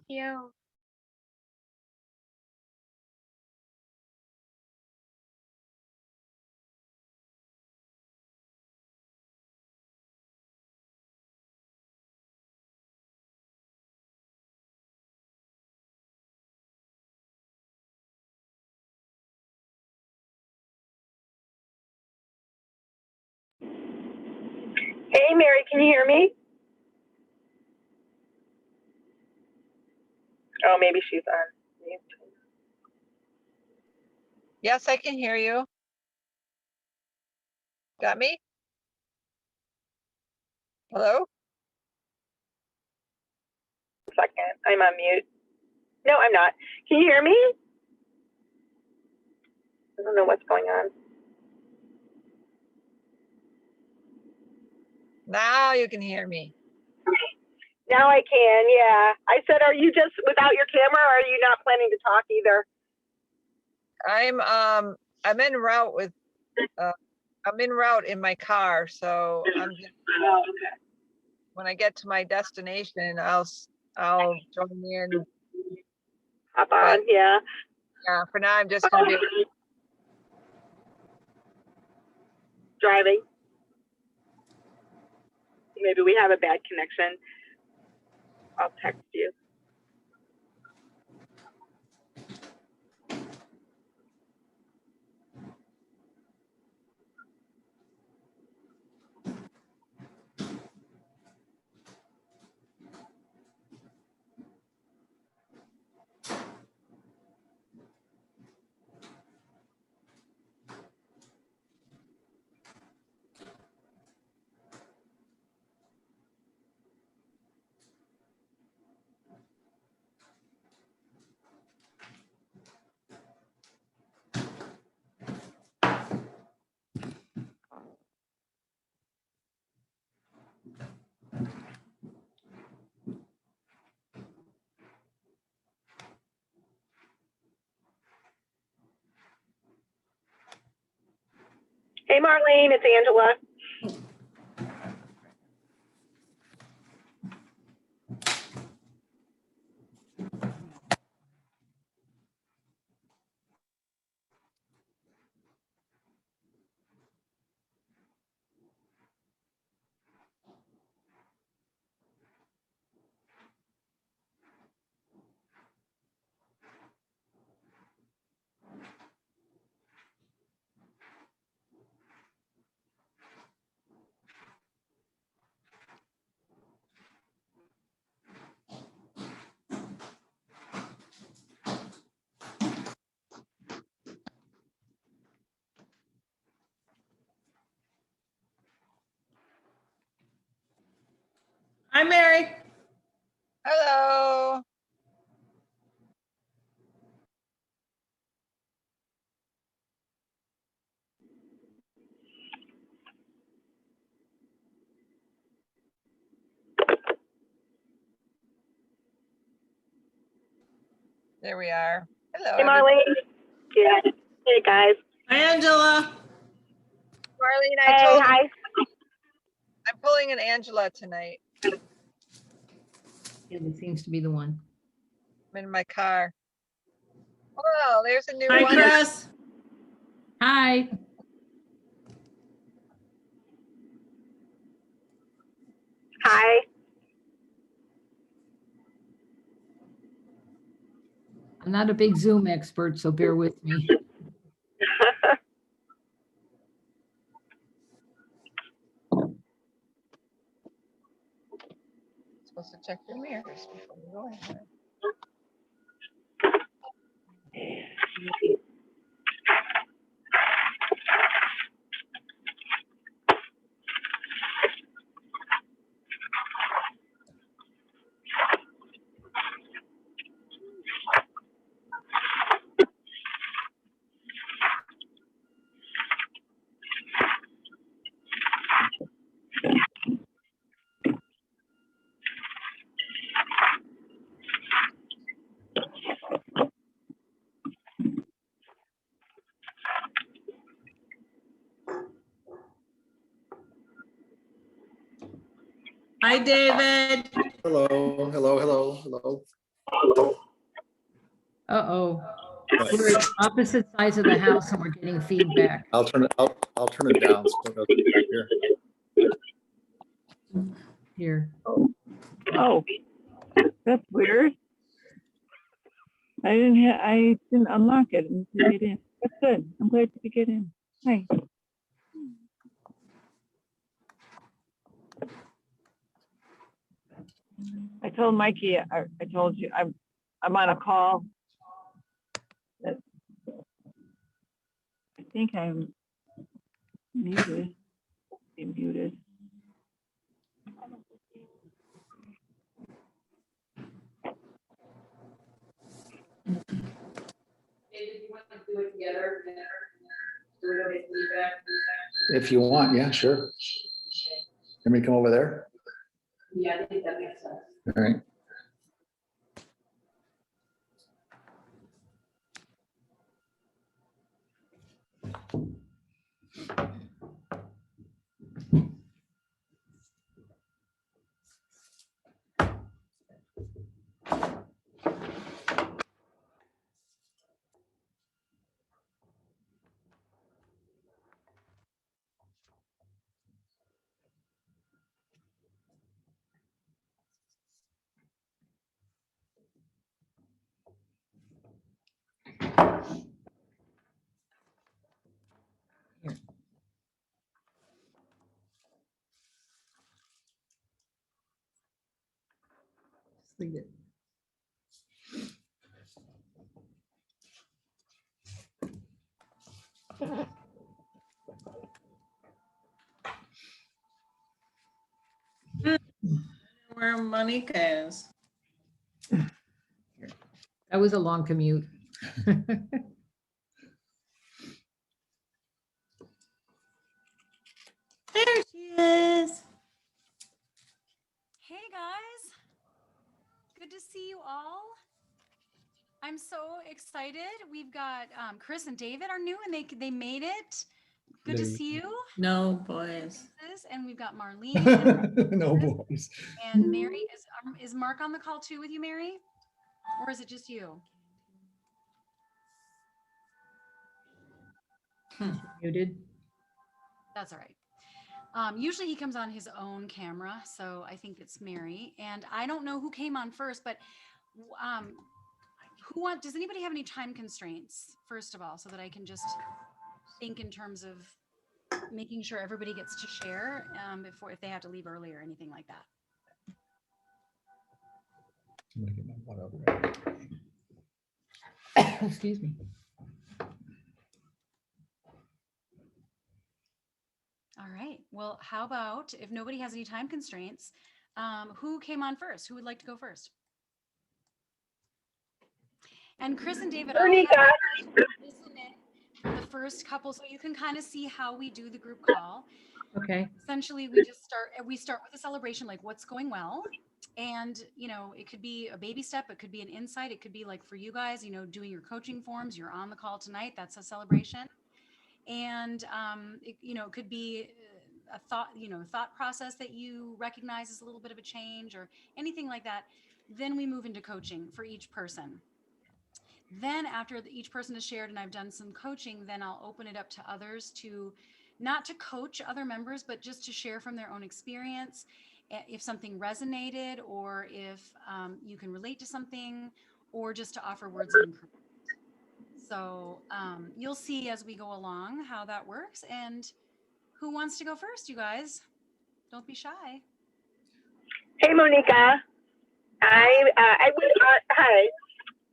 you. Hey, Mary, can you hear me? Oh, maybe she's on mute. Yes, I can hear you. Got me? Hello? Second, I'm on mute. No, I'm not. Can you hear me? I don't know what's going on. Now you can hear me. Now I can, yeah. I said, are you just without your camera, or are you not planning to talk either? I'm en route with I'm en route in my car, so I'm just, Oh, okay. when I get to my destination, I'll join in. Hop on, yeah. Yeah, for now I'm just gonna be Driving. Maybe we have a bad connection. I'll text you. Hey, Marlene, it's Angela. Hi, Mary. hello. There we are. Hello, Hey, Marlene. Yeah. Hey, guys. Hi, Angela. Marlene, Hey, hi. I'm pulling an Angela tonight. Yeah, that seems to be the one. I'm in my car. Well, there's a new Hi, one. Chris. Hi. Hi. I'm not a big Zoom expert, so bear with me. Supposed to check your mirrors before you go in there. Hi, David. Hello, hello, hello, hello. Uh-oh. We're at opposite sides of the house and we're getting feedback. I'll turn it down so it doesn't back here. Here. Oh, that's weird. I didn't unlock it and get in. That's good. I'm glad to get in. Hi. I told Mikey, I told you, I'm on a call. I think I'm muted. Be muted. If you want, yeah, sure. Let me come over there. Yeah, I think that makes sense. All right. Just leave it. Where Monika is. That was a long commute. There she is. Hey guys, good to see you all. I'm so excited. We've got Chris and David are new and they made it. Good to see you. No boys. And we've got Marlene No boys. and Mary. Is Mark on the call too with you, Mary? Or is it just you? Muted. That's all right. Usually he comes on his own camera, so I think it's Mary. And I don't know who came on first, but does anybody have any time constraints, first of all, so that I can just think in terms of making sure everybody gets to share if they have to leave early or anything like that? I'm gonna get my water over there. Excuse me. All right. Well, how about if nobody has any time constraints, who came on first? Who would like to go first? And Chris and David, I'll have Monika. you listen in for the first couple, so you can kind of see how we do the group call. Okay. Essentially, we start with a celebration, like what's going well. And, it could be a baby step. It could be an insight. It could be like for you guys, doing your coaching forms, you're on the call tonight. That's a celebration. And, it could be a thought process that you recognize as a little bit of a change or anything like that. Then we move into coaching for each person. Then after each person is shared and I've done some coaching, then I'll open it up to others not to coach other members, but just to share from their own experience. If something resonated or if you can relate to something or just to offer words of encouragement. So you'll see as we go along how that works. And who wants to go first, you guys? Don't be shy. Hey, Monika. Hi.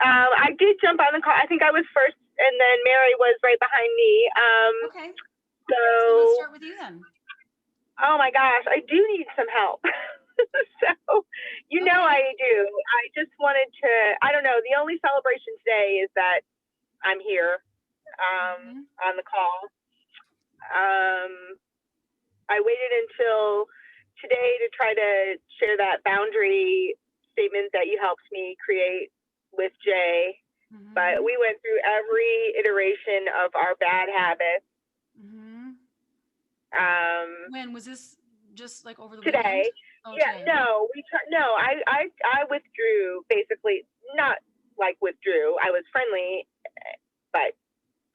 I did jump on the call. I think I was first, and then Mary was right behind me. Okay. So Let's start with you then. oh my gosh, I do need some help. So, I do. I just wanted to, I don't know, the only celebration today is that I'm here on the call. I waited until today to try to share that boundary statement that you helped me create with Jay. But we went through every iteration of our bad habits. When was this? Just like over the today? weekend? Oh, Yeah, today. no, I withdrew basically. not like withdrew. I was friendly, but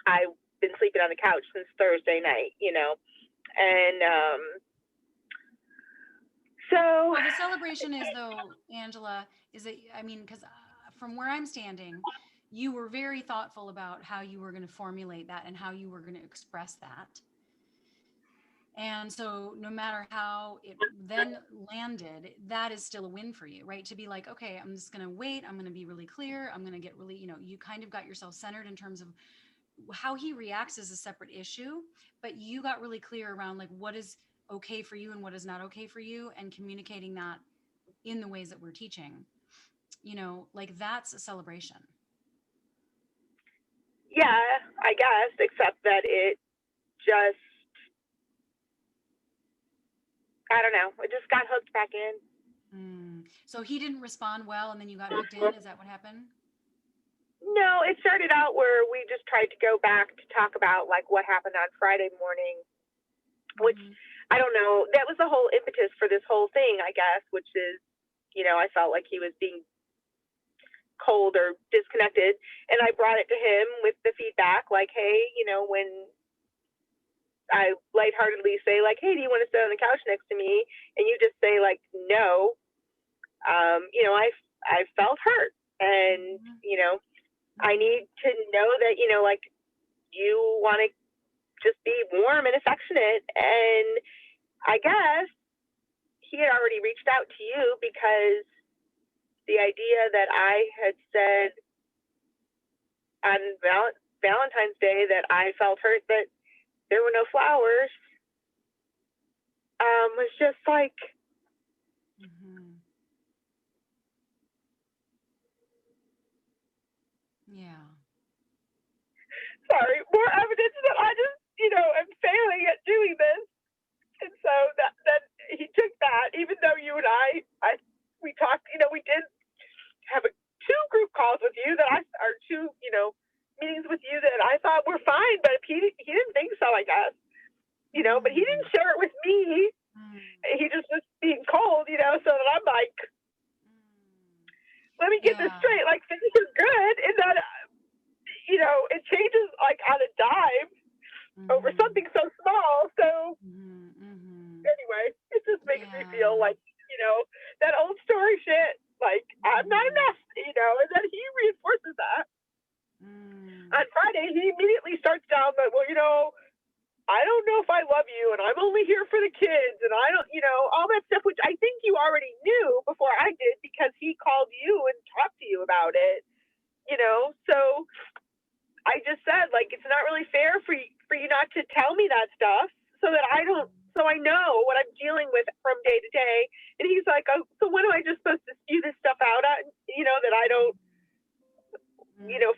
I've been sleeping on the couch since Thursday night, and so. Well, the celebration is though, Angela, is that, I mean, because from where I'm standing, you were very thoughtful about how you were going to formulate that and how you were going to express that. And so no matter how it then landed, that is still a win for you, right? To be like, okay, I'm just going to wait. I'm going to be really clear. I'm going to get really, you kind of got yourself centered in terms of how he reacts is a separate issue, but you got really clear around like what is okay for you and what is not okay for you, and communicating that in the ways that we're teaching, like that's a celebration. Yeah, I guess, except that it just, I don't know, it just got hooked back in. So he didn't respond well and then you got hooked in? Is that what happened? No, it started out where we just tried to go back to talk about like what happened on Friday morning, which I don't know, that was the whole impetus for this whole thing, I guess, which is, I felt like he was being cold or disconnected, and I brought it to him with the feedback like, hey, when I lightheartedly say like, hey, do you want to sit on the couch next to me, and you just say like no, I felt hurt, and I need to know that like you want to just be warm and affectionate. And I guess he had already reached out to you because the idea that I had said on Valentine's Day that I felt hurt that there were no flowers was just like, yeah. Sorry, more evidence that I just, am failing at doing this. And so that he took that, even though you and we talked, we did have two group calls with you or two, meetings with you that I thought were fine, but he didn't think so, I guess, but he didn't share it with me. He just was being cold, so that I'm like, let me get this straight. Like, things are good. And that, it changes like on a dime over something so small. So anyway, it just makes me feel like, that old story shit, like I'm not a mess, and then he reinforces that. On Friday, he immediately starts down the, well, I don't know if I love you, and I'm only here for the kids, and I don't, all that stuff, which I think you already knew before I did because he called you and talked to you about it, so I just said, like, it's not really fair for you not to tell me that stuff so that I know what I'm dealing with from day to day. And he's like, oh, so when am I just supposed to spew this stuff out at, that I don't,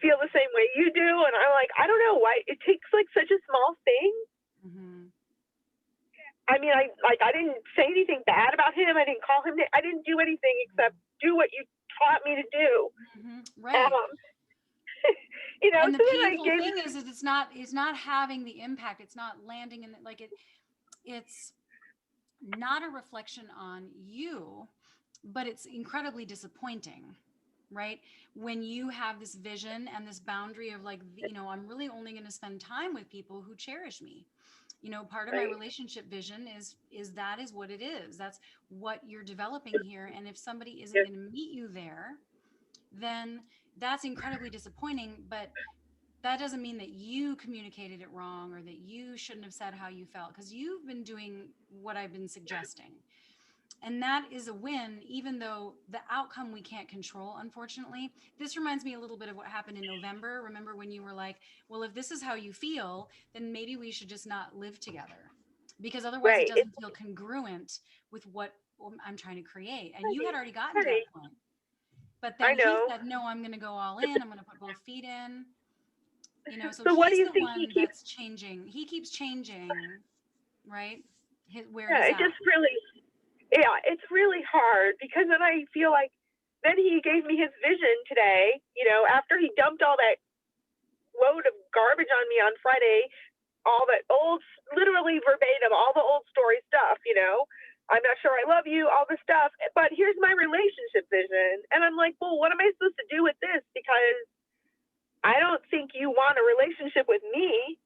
feel the same way you do? And I'm like, I don't know why it takes like such a small thing. I mean, I didn't say anything bad about him. I didn't call him. I didn't do anything except do what you taught me to do. Right. And the so painful thing is that it's not having the impact. It's not landing in it. Like it's not a reflection on you, but it's incredibly disappointing, right? When you have this vision and this boundary of like, I'm really only going to spend time with people who cherish me. Part of my relationship vision is what it is. That's what you're developing here. And if somebody isn't going to meet you there, then that's incredibly disappointing. But that doesn't mean that you communicated it wrong or that you shouldn't have said how you felt, because you've been doing what I've been suggesting. And that is a win, even though the outcome we can't control, unfortunately. This reminds me a little bit of what happened in November. Remember when you were like, well, if this is how you feel, then maybe we should just not live together, because otherwise it doesn't feel congruent with what I'm trying to create. And you had already gotten to that point. But then he said, no, I'm going to go all in. I'm going to put both feet in. So what do he's you the think one that's changing. He keeps changing, right? Where he's at. It's really hard, because then I feel like then he gave me his vision today, after he dumped all that load of garbage on me on Friday, all that old, literally verbatim, all the old story stuff, I'm not sure I love you, all this stuff, but here's my relationship vision. And I'm like, well, what am I supposed to do with want a relationship with me.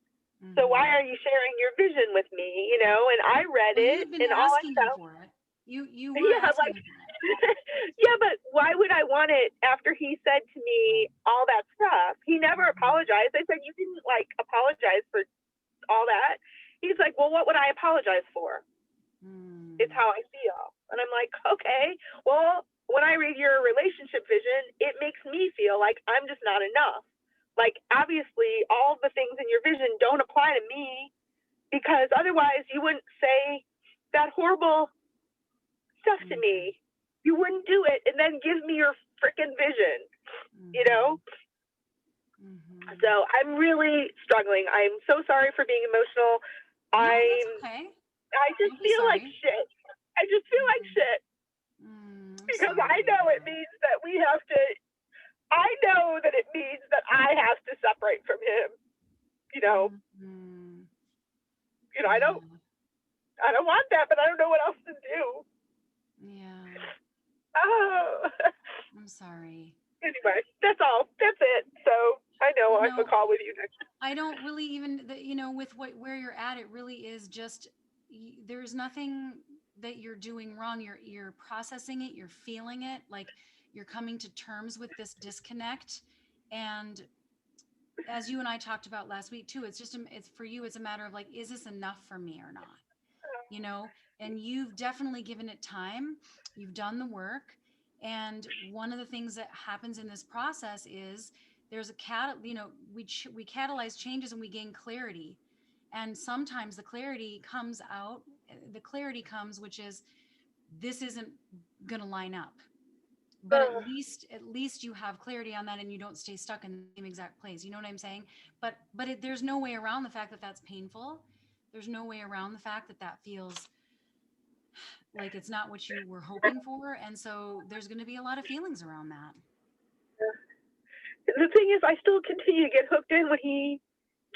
So why are you sharing your vision with me? You know, and I read Well, it, you've been and all I asking him felt, for it. You were yeah, asking like, him for it. yeah, but why would I want it after he said to me all that stuff? He never apologized. I said, you didn't like apologize for all that. He's like, well, what would I apologize for? It's how I feel. And I'm like, okay, well, when I read your relationship vision, it makes me feel like I'm just not enough. Like, obviously, all the things in your vision don't apply to me, because otherwise you wouldn't say that horrible stuff to me. You wouldn't do it and then give me your freaking vision, you know? So I'm really struggling. I'm so sorry for being emotional. No, that's okay. I just Don't be feel like sorry. shit. I just feel like shit I'm because sorry I to know hear it that. means that we have to, I know that it means that I have to separate from him. You know, I don't want that, but I don't know what else to do. Yeah, Oh, I'm sorry. anyway, that's all. That's it. So I know I have a No. call with you next. I don't really even, with where you're at, it really is just, there's nothing that you're doing wrong. You're processing it, you're feeling it, like you're coming to terms with this disconnect. And as you and I talked about last week too, it's for you, it's a matter of like, is this enough for me or not? And you've definitely given it time. You've done the work. And one of the things that happens in this process is there's we catalyze changes and we gain clarity. And sometimes the clarity comes, which is, this isn't going to line up. But at least you have clarity on that and you don't stay stuck in the same exact place. You know what I'm saying? But there's no way around the fact that that's painful. There's no way around the fact that that feels like it's not what you were hoping for. And so there's going to be a lot of feelings around that. The thing is, I still continue to get hooked in when he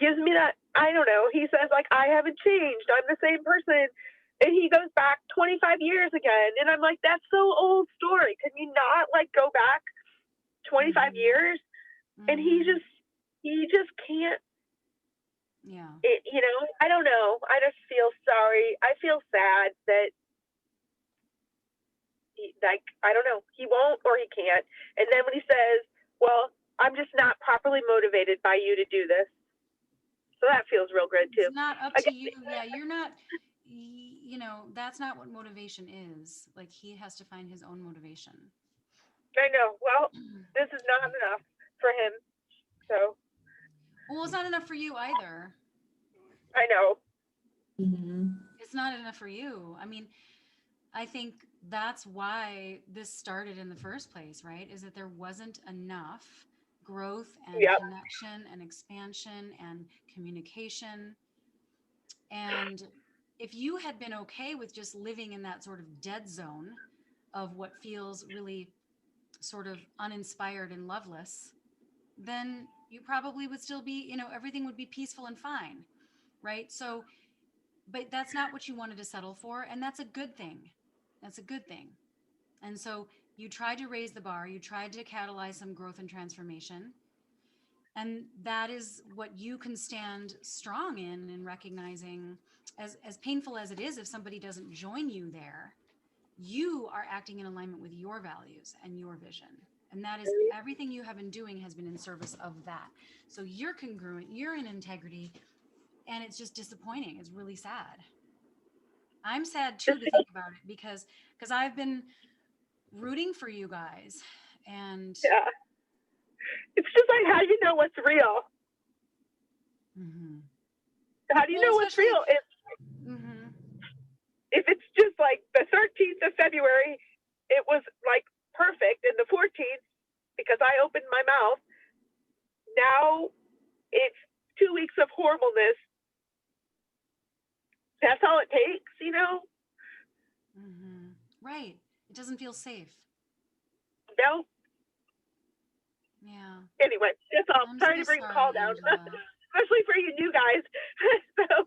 gives me that, I don't know, he says, like, I haven't changed. I'm the same person. And he goes back 25 years again. And I'm like, that's so old story. Can you not, like, go back 25 years? And he just can't. Yeah. I don't know. I just feel sorry. I feel sad that, I don't know, he won't or he can't. And then when he says, well, I'm just not properly motivated by you to do this. So that feels real good too. It's not up to you. Yeah, you're not, that's not what motivation is. Like, he has to find his own motivation. I know. Well, this is not enough for him. So. Well, it's not enough for you either. I know. It's not enough for you. I mean, I think that's why this started in the first place, right? Is that there wasn't enough growth and connection and expansion and communication. And if you had been okay with just living in that sort of dead zone of what feels really sort of uninspired and loveless, then you probably would still be, everything would be peaceful and fine, right? So, but that's not what you wanted to settle for. And that's a good thing. That's a good thing. And so you tried to raise the bar, you tried to catalyze some growth and transformation. And that is what you can stand strong in recognizing, as painful as it is, if somebody doesn't join you there, you are acting in alignment with your values and your vision. And that is everything you have been doing has been in service of that. So you're congruent, you're in integrity, and it's just disappointing. It's really sad. I'm sad too to think about it because I've been rooting for you guys, and it's just like, how do you know what's real? How do you know what's real? If it's just like the 13th of February, it was like perfect, and the 14th, because I opened my mouth, now it's 2 weeks of horribleness. That's all it takes, Right. It doesn't feel safe. No. Yeah. Anyway, that's all. I'm Sorry so to bring the sorry, call down, Angela. especially for you new guys. So,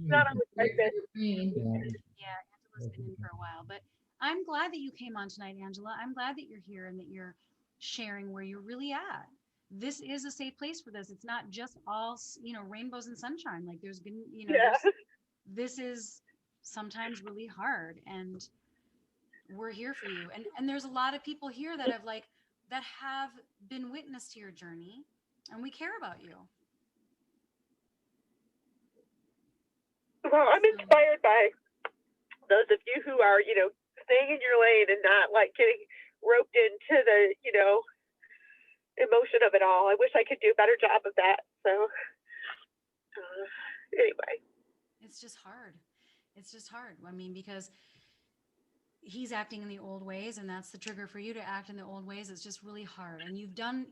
not always like this. Yeah, Angela's been in for a while, but I'm glad that you came on tonight, Angela. I'm glad that you're here and that you're sharing where you're really at. this is a safe place for this. It's not just all, rainbows and sunshine. Like there's been, Yeah. this is sometimes really hard, and we're here for you. And there's a lot of people here that have been witness to your journey, and we care about you. Well, I'm inspired by those of you who are, staying in your lane and not like getting roped into the, emotion of it all. I wish I could do a better job of that. So anyway. It's just hard. It's just hard. I mean, because he's acting in the old ways, and that's the trigger for you to act in the old ways. It's just really hard. And you've done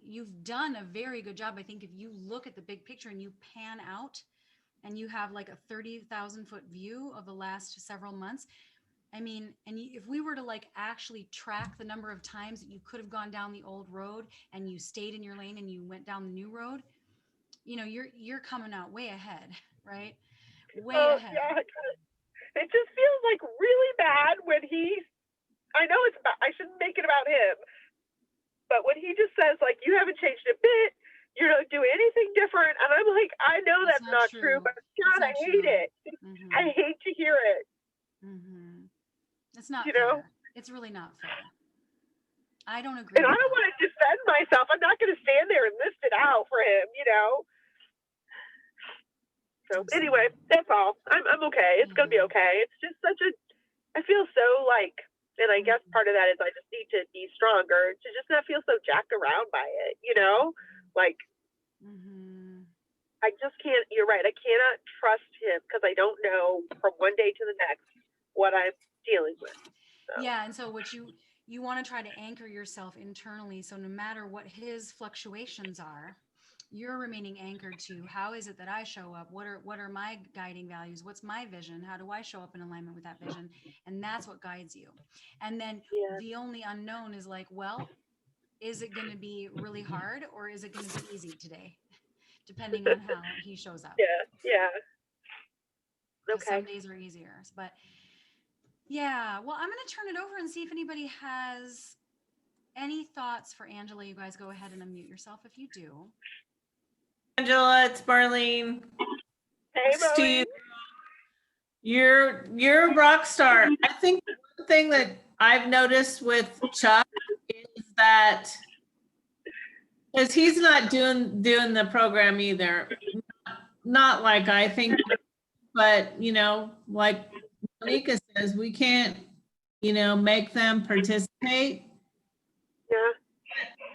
a very good job. I think if you look at the big picture and you pan out and you have like a 30,000 foot view of the last several months, I mean, and if we were to like actually track the number of times that you could have gone down the old road and you stayed in your lane and you went down the new road, you're coming out way ahead, right? Way ahead. Yeah. It just feels like really bad when I know I shouldn't make it about him, but when he just says like, you haven't changed a bit, you don't do anything different. And I'm like, I know that's not true, but God, I hate it. Mm-hmm. I hate to hear it. Mm-hmm. It's not fair. It's really not fair. I don't agree. And I don't want to defend myself. I'm not going to stand there and list it out for him, So anyway, that's all. I'm okay. It's going to be okay. It's just I feel so like, and I guess part of that is I just need to be stronger to just not feel so jacked around by it, like, I just can't, you're right. I cannot trust him because I don't know from one day to the next what I'm dealing with. So. Yeah. And so what you want to try to anchor yourself internally. So no matter what his fluctuations are, you're remaining anchored to how is it that I show up? What are my guiding values? What's my vision? How do I show up in alignment with that vision? And that's what guides you. And then the only unknown is like, well, is it going to be really hard or is it going to be easy today? Depending on how he shows up. Yeah. Okay. Some days are easier, but yeah. Well, I'm going to turn it over and see if anybody has any thoughts for Angela. You guys go ahead and unmute yourself if you do. Angela, it's Marlene. Hey, Steve, you're a rock star. I think one thing that I've noticed with Chuck is that because he's not doing the program either, not like I think, but like Monika says, we can't make them participate. Yeah.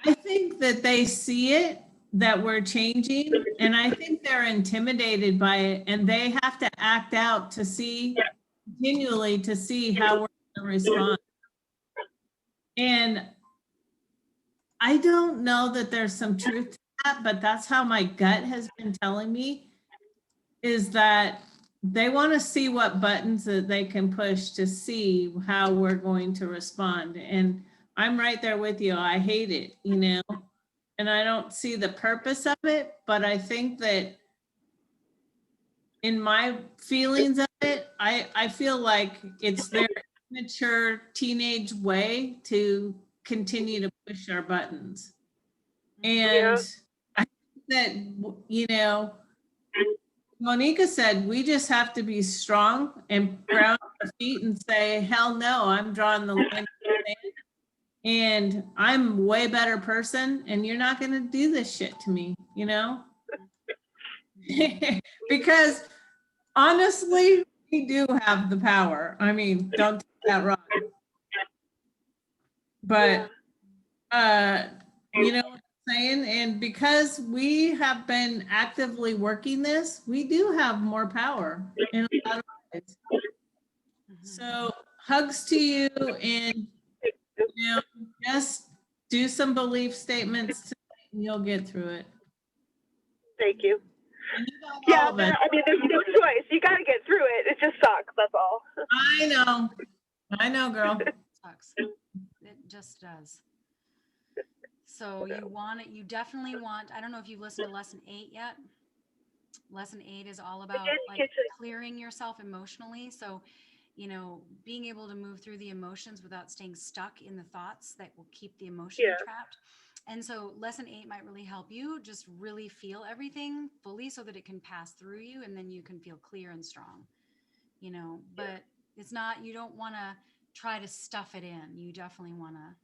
I think that they see it, that we're changing, and I think they're intimidated by it, and they have to act out to see continually to see how we're going to respond. And I don't know that there's some truth to that, but that's how my gut has been telling me, is that they want to see what buttons that they can push to see how we're going to respond. And I'm right there with you. I hate it, and I don't see the purpose of it, but I think that in my feelings of it, I feel like it's their immature teenage way to continue to push our buttons. And I think that, Monika said, we just have to be strong and ground our feet and say, hell no, I'm drawing the line in the sand. And I'm a way better person, and you're not going to do this shit to me, because honestly, we do have the power. I mean, don't take that wrong. But, you know what I'm saying? And because we have been actively working this, we do have more power in a lot of ways. So hugs to you, and just do some belief statements tonight and you'll get through it. Thank you. Yeah, I mean, there's no choice. You got to get through it. It just sucks. That's all. I know, girl. It sucks. It just does. So you definitely want, I don't know if you've listened to lesson 8 yet. Lesson 8 is all about like clearing yourself emotionally. So, being able to move through the emotions without staying stuck in the thoughts that will keep the emotion trapped. And so lesson 8 might really help you just really feel everything fully so that it can pass through you and then you can feel clear and strong, you know, but it's not, you don't want to try to stuff it in. You definitely want to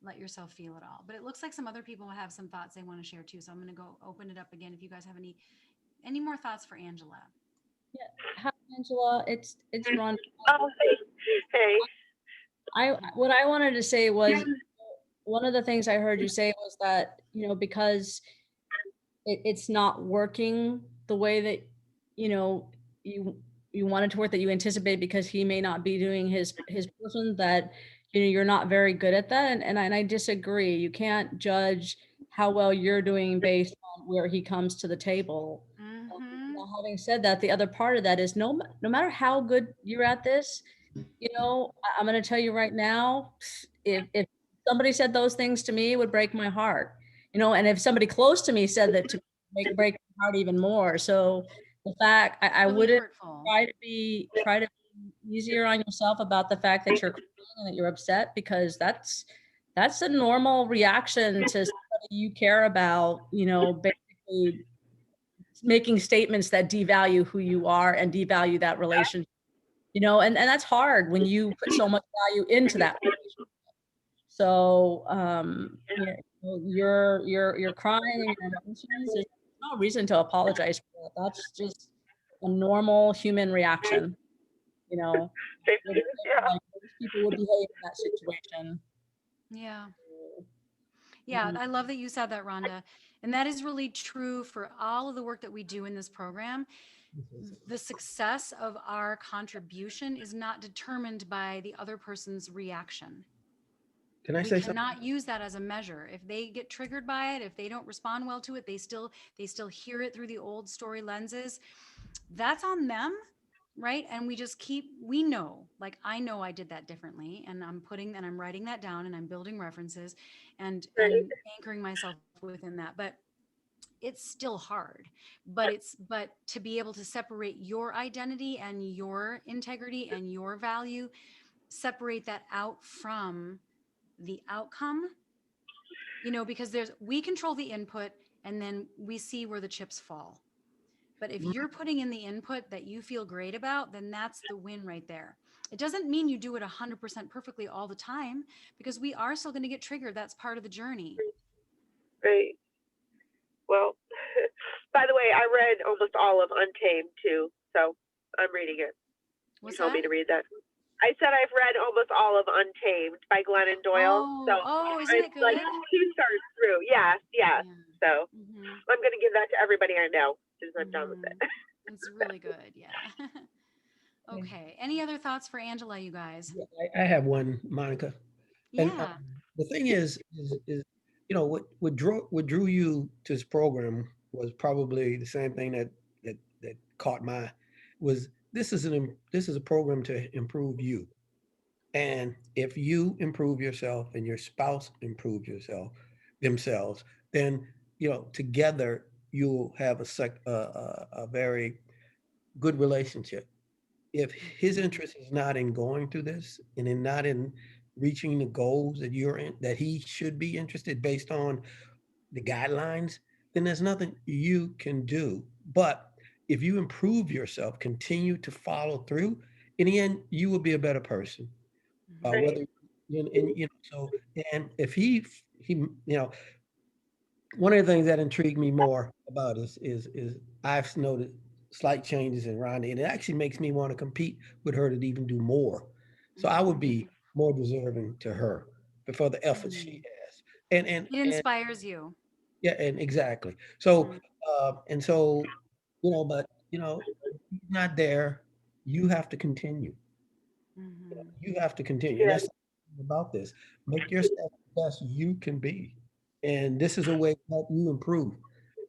let yourself feel it all. But it looks like some other people have some thoughts they want to share too. So I'm going to go open it up again. If you guys have any more thoughts for Angela. Hi, Angela. It's Ron. Oh, hey. What I wanted to say was one of the things I heard you say was that, you know, because it's not working the way that, you know, you want it to work, that you anticipate, because he may not be doing his portion, that, you know, you're not very good at that. And I disagree. You can't judge how well you're doing based on where he comes to the table. Now, having said that, the other part of that is no matter how good you're at this, you know, I'm going to tell you right now, if somebody said those things to me, it would break my heart, you know, and if somebody close to me said that, to break my heart even more. So the fact I Really wouldn't hurtful. try to be easier on yourself about the fact that you're crying and that you're upset, because that's a normal reaction to somebody you care about, you know, basically making statements that devalue who you are and devalue that relationship, you know, and that's hard when you put so much value into that relationship. So yeah, you're crying and your emotions, there's no reason to apologize for it. That's just a normal human reaction, you know. Yeah. Like most people would behave in that situation. Yeah. Yeah, Mhm. I love that you said that, Rhonda. And that is really true for all of the work that we do in this program. The success of our contribution is not determined by the other person's reaction. Can I We say something? cannot use that as a measure. If they get triggered by it, if they don't respond well to it, they still hear it through the old story lenses. That's on them, right? And we know, like, I know I did that differently, and I'm writing that down, and I'm building references and anchoring myself within that. But it's still hard. But to be able to separate your identity and your integrity and your value, separate that out from the outcome, you know, because we control the input and then we see where the chips fall. But if you're putting in the input that you feel great about, then that's the win right there. It doesn't mean you do it 100% perfectly all the time, because we are still going to get triggered. That's part of the journey. Right. Well, by the way, I read almost all of Untamed too, so I'm reading it. What's You told me that? to read that. I said I've read almost all of Untamed by Glennon Doyle. Isn't it It's good? like 2 starts through. Yes. Yeah. So I'm going to give that to everybody I know as soon as I'm done with it. It's really good. Yeah. Okay. Any other thoughts for Angela, you guys? I have one, Monica. And Yeah. the thing is, you know, what drew you to this program was probably the same thing that caught my was this is a program to improve you. And if you improve yourself and your spouse improve themselves, then, you know, together you'll have a very good relationship. If his interest is not in going through this and in not in reaching the goals that he should be interested based on the guidelines, then there's nothing you can do. But if you improve yourself, continue to follow through, in the end, you will be a better person. Whether and you know, so and if he you know, one of the things that intrigued me more about is I've noted slight changes in Rhonda, and it actually makes me want to compete with her to even do more. So I would be more deserving to her for the efforts she has. And It inspires you. yeah, and exactly. So and so, you know, but you know, he's not there. You have to continue. You have to continue. And Yeah. that's about this. Make yourself the best you can be. And this is a way to help you improve.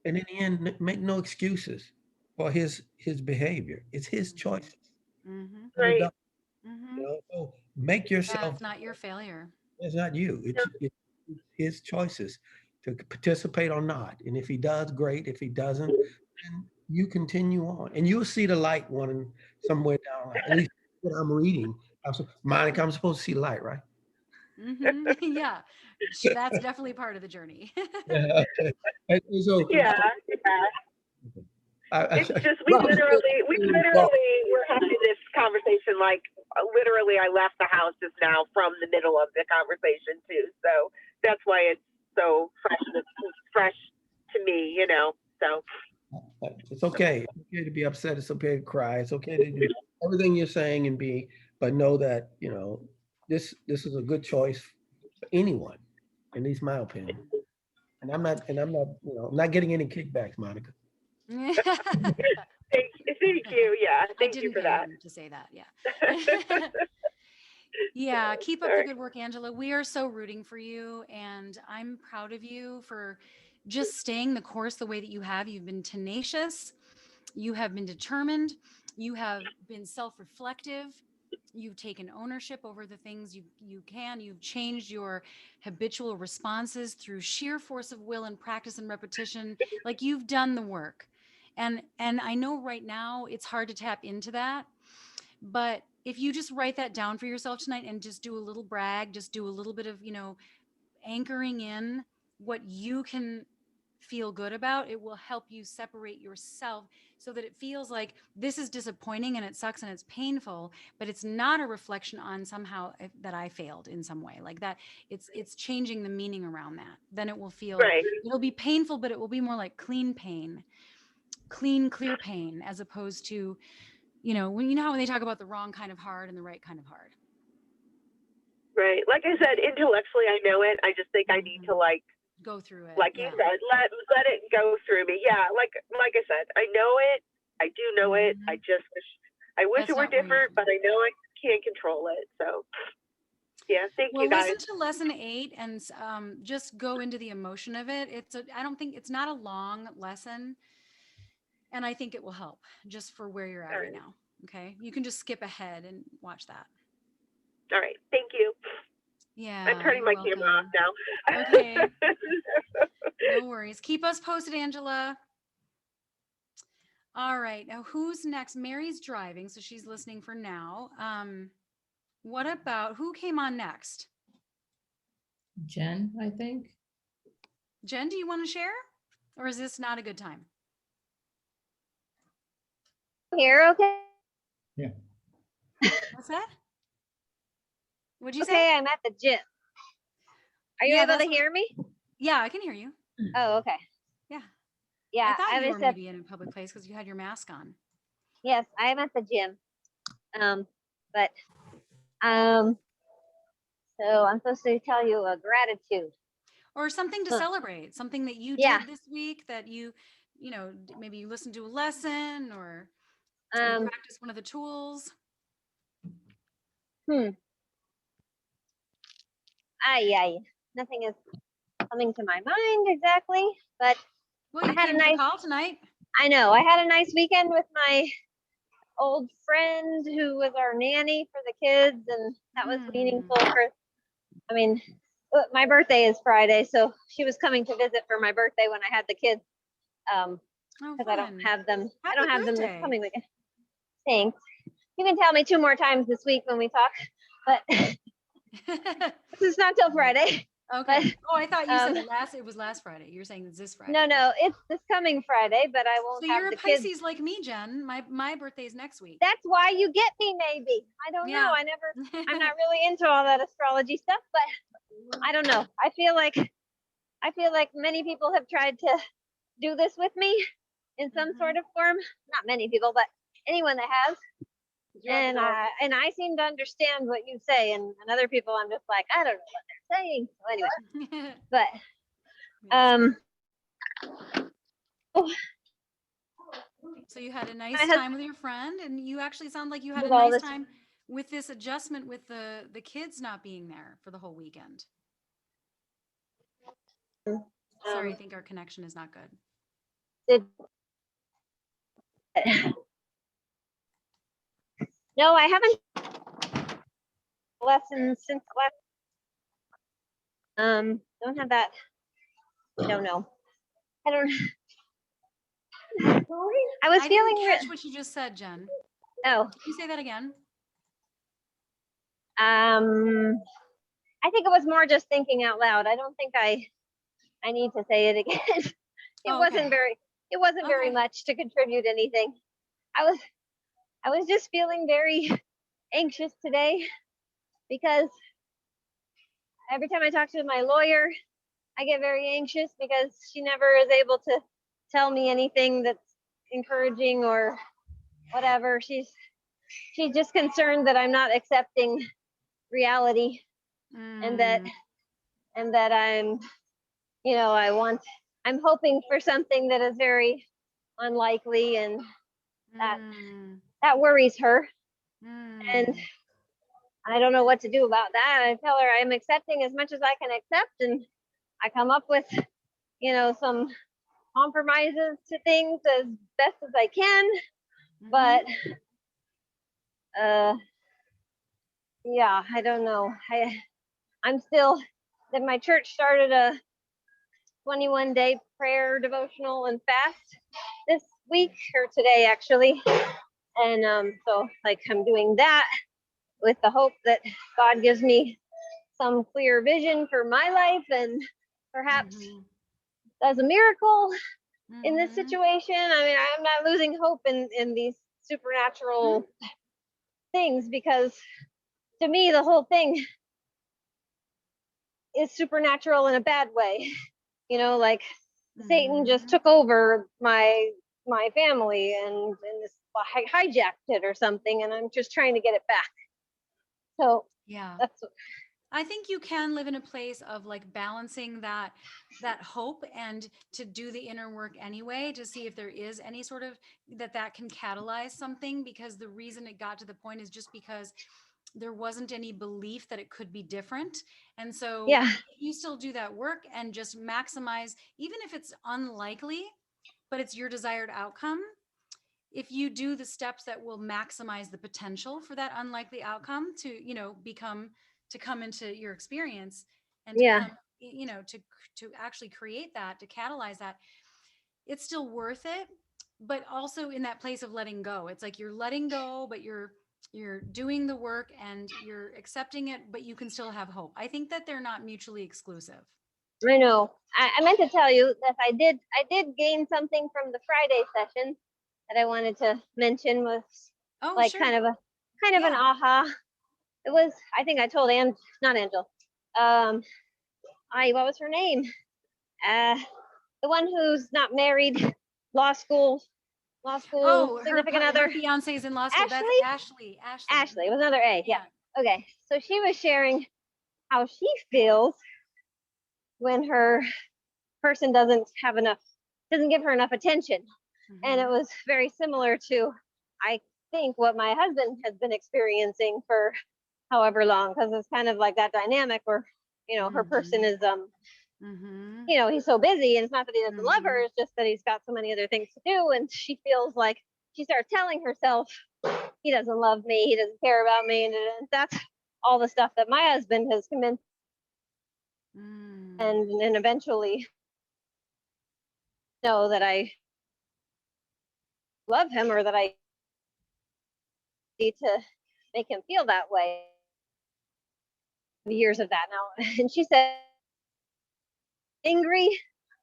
And in the end, make no excuses for his behavior. It's his choices. Right. You know, so make Yeah, yourself. it's not your failure. It's not you. It's his choices to participate or not. And if he does, great. If he doesn't, then you continue on, and you'll see the light one somewhere down the line. At least what I'm reading. Monica, I'm supposed to see light, right? Yeah, that's definitely part of the journey. Yeah. And so, Yeah, it's just we literally were having this conversation like literally I left the house just now from the middle of the conversation too, so that's why it's so fresh to me, you know. So It's okay. It's okay to be upset. It's okay to cry. It's okay to do everything you're saying and be, but know that, you know, this is a good choice for anyone, at least my opinion. And I'm not, you know, I'm not getting any kickbacks, Monica. thank you. Yeah, I thank you didn't for pay that. him to say that. Yeah. Yeah, keep up the good work, Angela. We are so rooting for you, and I'm proud of you for just staying the course the way that you have. You've been tenacious, you have been determined, you have been self-reflective, you've taken ownership over the things you've changed your habitual responses through sheer force of will and practice and repetition. Like, you've done the work. And I know right now it's hard to tap into that, but if you just write that down for yourself tonight and just do a little brag, just do a little bit of, anchoring in what you can feel good about, it will help you separate yourself so that it feels like this is disappointing and it sucks and it's painful, but it's not a reflection on somehow that I failed in some way like that. It's changing the meaning around that. Then it will feel, Right. it'll be painful, but it will be more like clean pain, clear pain, as opposed to, when how they talk about the wrong kind of hard and the right kind of hard. Right. Like I said, intellectually I know it. I just think I need to go through it. Like you said, let it go through me. Yeah, like I said, I know it. I do know it. I just wish it were different, but I know I can't control it. So yeah, thank you guys. Listen to lesson 8 and just go into the emotion of it. I don't think it's not a long lesson, and I think it will help just for where you're at right now. Okay, you can just skip ahead and watch that. All right, thank you. Yeah, I'm turning my camera off now. Okay. No worries. Keep us posted, Angela. All right. Now, who's next? Mary's driving, so she's listening for now. What about who came on next? Jen, I think. Jen, do you want to share? Or is this not a good time? Here, okay. Yeah. What's that? What'd you say? Okay, I'm at the gym. Are you able to hear me? Yeah, I can hear you. Oh, okay. Yeah. Yeah, I thought you were at, maybe in a public place because you had your mask on. yes, I'm at the gym. So I'm supposed to tell you a gratitude. Or something to celebrate, something that you Yeah. did this week that maybe you listened to a lesson or you practice one of the tools. Nothing is coming to my mind exactly, but well, you came to the call tonight. I know. I had a nice weekend with my old friend who was our nanny for the kids, and that was meaningful my birthday is Friday, so she was coming to visit for my birthday when I had the kids. Because I don't have them. I don't have them this coming weekend. Thanks. You can tell me 2 more times this week when we talk, but it's not till Friday. Okay. I thought you said it was last Friday. You're saying it's this Friday. No, it's this coming Friday, but I won't have the kids. So you're a Pisces like me, Jen. My birthday is next week. That's why you get me, maybe. I don't know. I'm not really into all that astrology stuff, but I don't know. I feel like many people have tried to do this with me in some sort of form. Not many people, but anyone that has. And I seem to understand what you say, and other people I'm just like, I don't know what they're saying. So anyway, but so you had a nice time with your friend, and you actually sound like you had a nice time with this adjustment with the kids not being there for the whole weekend. Sorry, I think our connection is not good. No, I haven't lessons since last. Don't have that. I don't know. I was feeling. Didn't catch what you just said, Jen. Oh. Can you say that again? I think it was more just thinking out loud. I don't think I need to say it again. It Oh, wasn't okay. very, it wasn't very Okay. much to contribute anything. I was just feeling very anxious today because every time I talk to my lawyer, I get very anxious because she never is able to tell me anything that's encouraging or whatever. She's just concerned that I'm not accepting reality and that I'm, you know, I'm hoping for something that is very unlikely, and that worries her. And I don't know what to do about that. I tell her I'm accepting as much as I can accept, and I come up with, you know, some compromises to things as best as I can. But yeah, I don't know. I'm still that my church started a 21-day prayer devotional and fast this week, or today actually. And so like I'm doing that with the hope that God gives me some clear vision for my life and perhaps does a miracle in this situation. I mean, I'm not losing hope in these supernatural things, because to me the whole thing is supernatural in a bad way. You know, like Satan just took over my family and this hijacked it or something, and I'm just trying to get it back. So Yeah. that's I think you can live in a place of like balancing that hope and to do the inner work anyway, to see if there is any sort of that can catalyze something, because the reason it got to the point is just because there wasn't any belief that it could be different. And so yeah. you still do that work and just maximize, even if it's unlikely, but it's your desired outcome. If you do the steps that will maximize the potential for that unlikely outcome to, you know, to come into your experience and to Yeah. come, you know, to actually create that, to catalyze that, it's still worth it. But also in that place of letting go, it's like you're letting go, but you're doing the work and you're accepting it, but you can still have hope. I think that they're not mutually exclusive. I know. I meant to tell you that I did gain something from the Friday session that I wanted to mention. Was like Sure. kind of an aha. It was, I think I told not Angel. What was her name? The one who's not married, law school significant other. Her fiance is in law school. Ashley? That's Ashley. Ashley, it was another A. Yeah. Okay. So she was sharing how she feels when her person doesn't give her enough attention. And it was very similar to, I think, what my husband has been experiencing for however long, because it's kind of like that dynamic where, you know, her person is you know, he's so busy, and it's not that he doesn't love her, it's just that he's got so many other things to do, and she feels like she starts telling herself he doesn't love me, he doesn't care about me, and that's all the stuff that my husband has convinced and eventually know that I love him, or that I need to make him feel that way. Years of that now. And she said angry,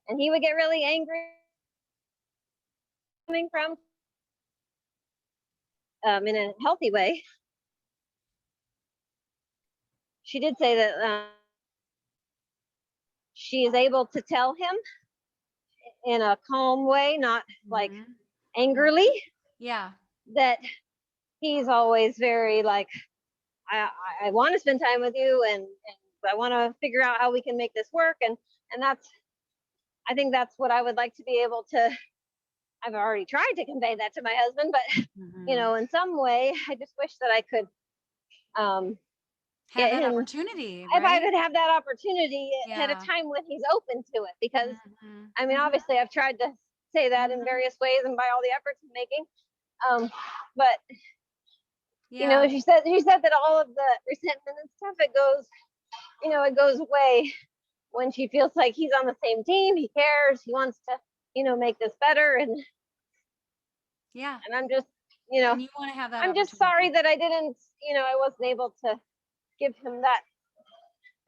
and he would get really angry coming from in a healthy way. She did say that she is able to tell him in a calm way, not like angrily. Yeah. That he's always very like, I want to spend time with you, and I want to figure out how we can make this work, and I think that's what I would like to be able to. I've already tried to convey that to my husband, but you know, in some way, I just wish that I could have that opportunity. If I could have that opportunity at a time when he's open to it, because I mean, obviously, I've tried to say that in various ways and by all the efforts I'm making, but you know, she said that all of the resentment and stuff, it goes away when she feels like he's on the same team, he cares, he wants to, you know, make this better, and I'm just, you know, you want to have that. I'm just sorry that I didn't, you know, I wasn't able to give him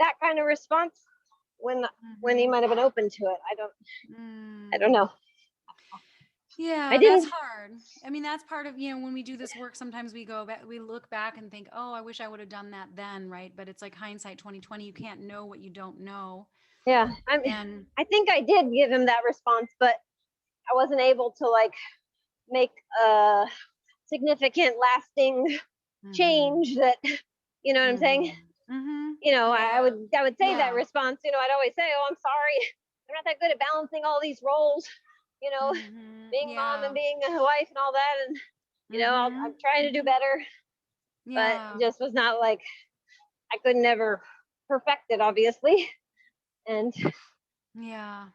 that kind of response when he might have been open to it. I don't know. Yeah, I that's didn't. hard. I mean, that's part of, when we do this work, sometimes we go back, we look back and think, oh, I wish I would have done that then, right? But it's like hindsight 2020. You can't know what you don't know. Yeah, And I think I did give him that response, but I wasn't able to like make a significant, lasting change that, you know what I'm saying? You know, I would say that response, you know, I'd always say, oh, I'm sorry. I'm not that good at balancing all these roles, you know, being mom and being a wife and all that. And, you know, I'm trying to do better, but it just was not like, I could never perfect it, obviously. And and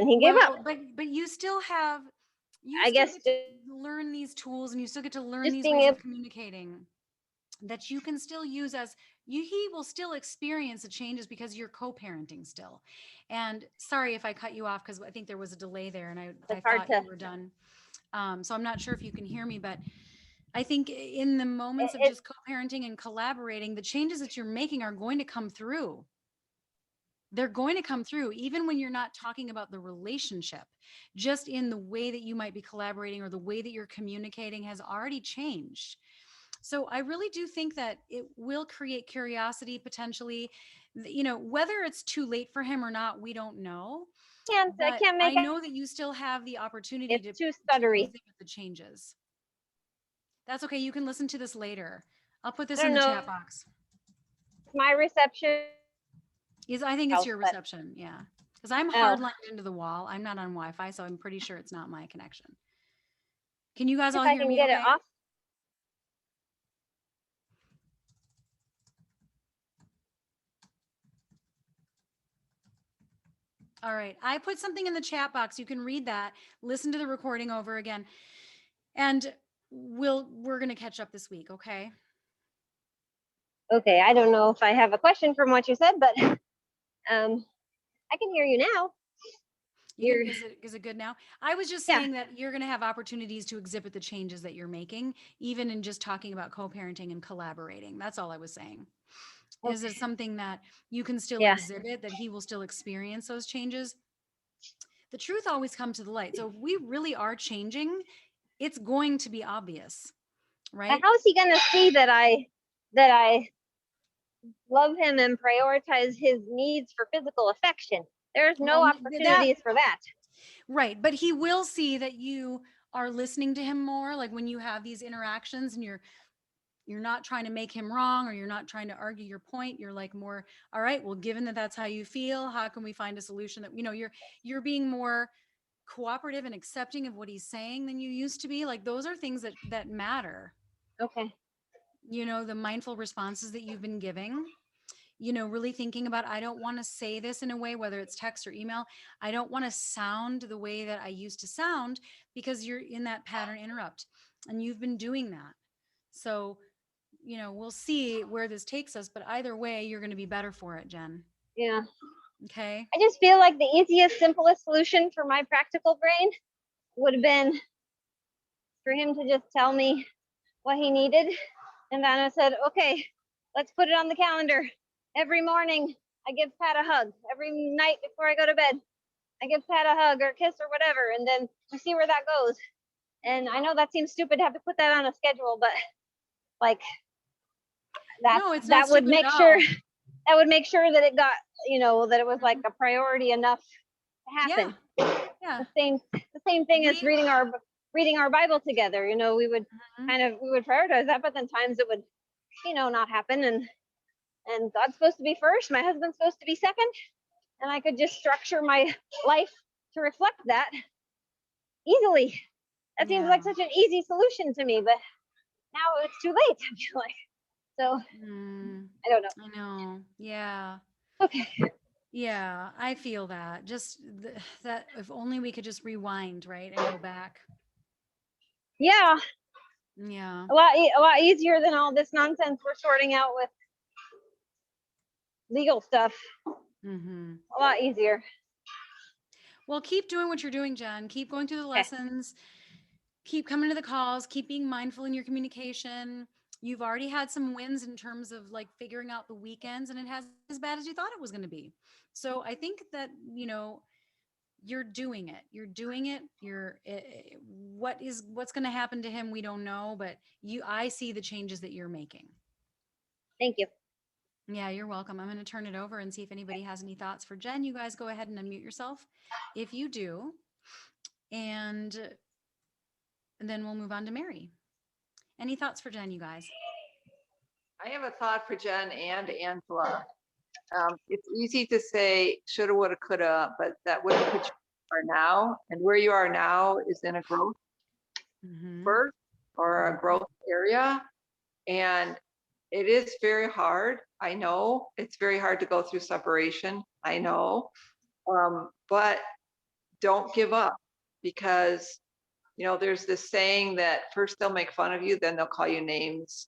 he gave up. But you still have, I guess get to learn these tools, and you still get to learn just these being ways able- of communicating that you can still use as he will still experience the changes because you're co-parenting still. And sorry if I cut you off, because I think there was a delay there and I thought you were done. So I'm not sure if you can hear me, but I think in the moments of just co-parenting and collaborating, the changes that you're making are going to come through. They're going to come through even when you're not talking about the relationship. Just in the way that you might be collaborating or the way that you're communicating has already changed. So I really do think that it will create curiosity potentially, you know, whether it's too late for him or not, we don't know. I can't make I know that you still have the opportunity it's to too stuttery. exhibit the changes. That's okay. You can listen to this later. I'll put this I in don't the know. chat box. My reception. I think it's your reception. Yeah. Because I'm hardlined into the wall. I'm not on Wi-Fi, so I'm pretty sure it's not my connection. Can you guys all hear me? Get it off. All right. I put something in the chat box. You can read that, listen to the recording over again. And we're going to catch up this week, okay? Okay, I don't know if I have a question from what you said, but I can hear you now. Is it good now? I was just saying that you're going to have opportunities to exhibit the changes that you're making, even in just talking about co-parenting and collaborating. That's all I was saying. Okay. Is it something that you can still exhibit, that he will still experience those changes? The truth always comes to the light. So if we really are changing, it's going to be obvious, right? How is he going to see that I love him and prioritize his needs for physical affection? There's no opportunities for that. Right. But he will see that you are listening to him more, like when you have these interactions and you're not trying to make him wrong, or you're not trying to argue your point. You're like more, all right, well, given that that's how you feel, how can we find a solution that, you know, you're being more cooperative and accepting of what he's saying than you used to be. Like those are things that matter. Okay. You know, the mindful responses that you've been giving, you know, really thinking about, I don't want to say this in a way, whether it's text or email, I don't want to sound the way that I used to sound, because you're in that pattern interrupt and you've been doing that. So, you know, we'll see where this takes us, but either way, you're going to be better for it, Jen. Yeah. Okay. I just feel like the easiest, simplest solution for my practical brain would have been for him to just tell me what he needed. And then I said, okay, let's put it on the calendar. Every morning I give Pat a hug. Every night before I go to bed, I give Pat a hug or a kiss or whatever. And then we see where that goes. And I know that seems stupid to have to put that on a schedule, but like that would make sure that it got, you know, that it was like a priority enough to happen. Yeah. The same thing as reading our Bible together. You know, we would prioritize that, but then times it would, you know, not happen, and God's supposed to be first, my husband's supposed to be second, and I could just structure my life to reflect that easily. That seems like such an easy solution to me, but now it's too late, I feel like. So I don't know. I know. Yeah. Okay. Yeah, I feel that. Just that if only we could just rewind, right, and go back. Yeah. Yeah. A lot easier than all this nonsense we're sorting out with legal stuff. A lot easier. Well, keep doing what you're doing, Jen. Keep going through the lessons. Keep coming to the calls. Keep being mindful in your communication. you've already had some wins in terms of like figuring out the weekends, and it hasn't as bad as you thought it was going to be. So I think that, you know, you're doing it. You're doing it. What's going to happen to him, we don't know, but I see the changes that you're making. Thank you. Yeah, you're welcome. I'm going to turn it over and see if anybody has any thoughts for Jen. You guys go ahead and unmute yourself if you do. And then we'll move on to Mary. Any thoughts for Jen, you guys? I have a thought for Jen and Angela. It's easy to say shoulda, woulda, coulda, but that wouldn't put you where you are now. And where you are now is in a growth spurt or a growth area. And it is very hard. I know it's very hard to go through separation. I know. But don't give up, because, you know, there's this saying that first they'll make fun of you, then they'll call you names,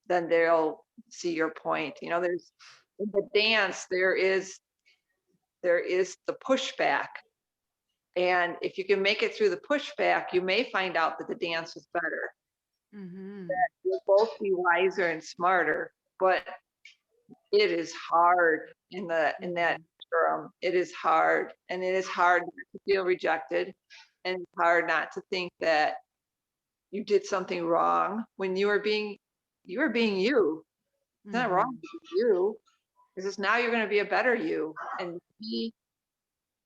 then they'll see your point. You know, there's in the dance, there is the pushback. And if you can make it through the pushback, you may find out that the dance is better. That you'll both be wiser and smarter, but it is hard in that interim. It is hard, and it is hard not to feel rejected, and it's hard not to think that you did something wrong when you were being you. It's not wrong to be you. It's just now you're going to be a better you, and maybe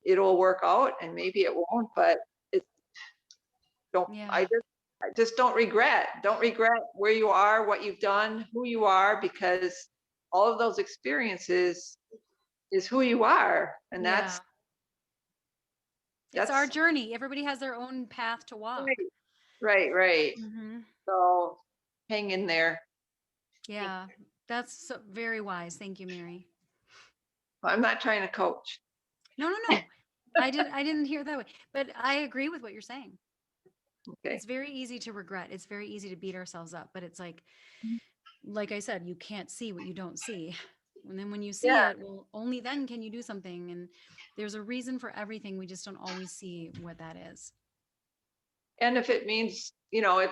it'll work out, and maybe it won't. But it's I just don't regret. Don't regret where you are, what you've done, who you are, because all of those experiences is who you are, and that's our journey. Everybody has their own path to walk. Right. So hang in there. Yeah, that's very wise. Thank you, Mary. I'm not trying to coach. No. I didn't hear it that way, but I agree with what you're saying. Okay. It's very easy to regret. It's very easy to beat ourselves up, but it's like I said, you can't see what you don't see. And then when you see it, well, only then can you do something. And there's a reason for everything. We just don't always see what that is. And if it means, you know,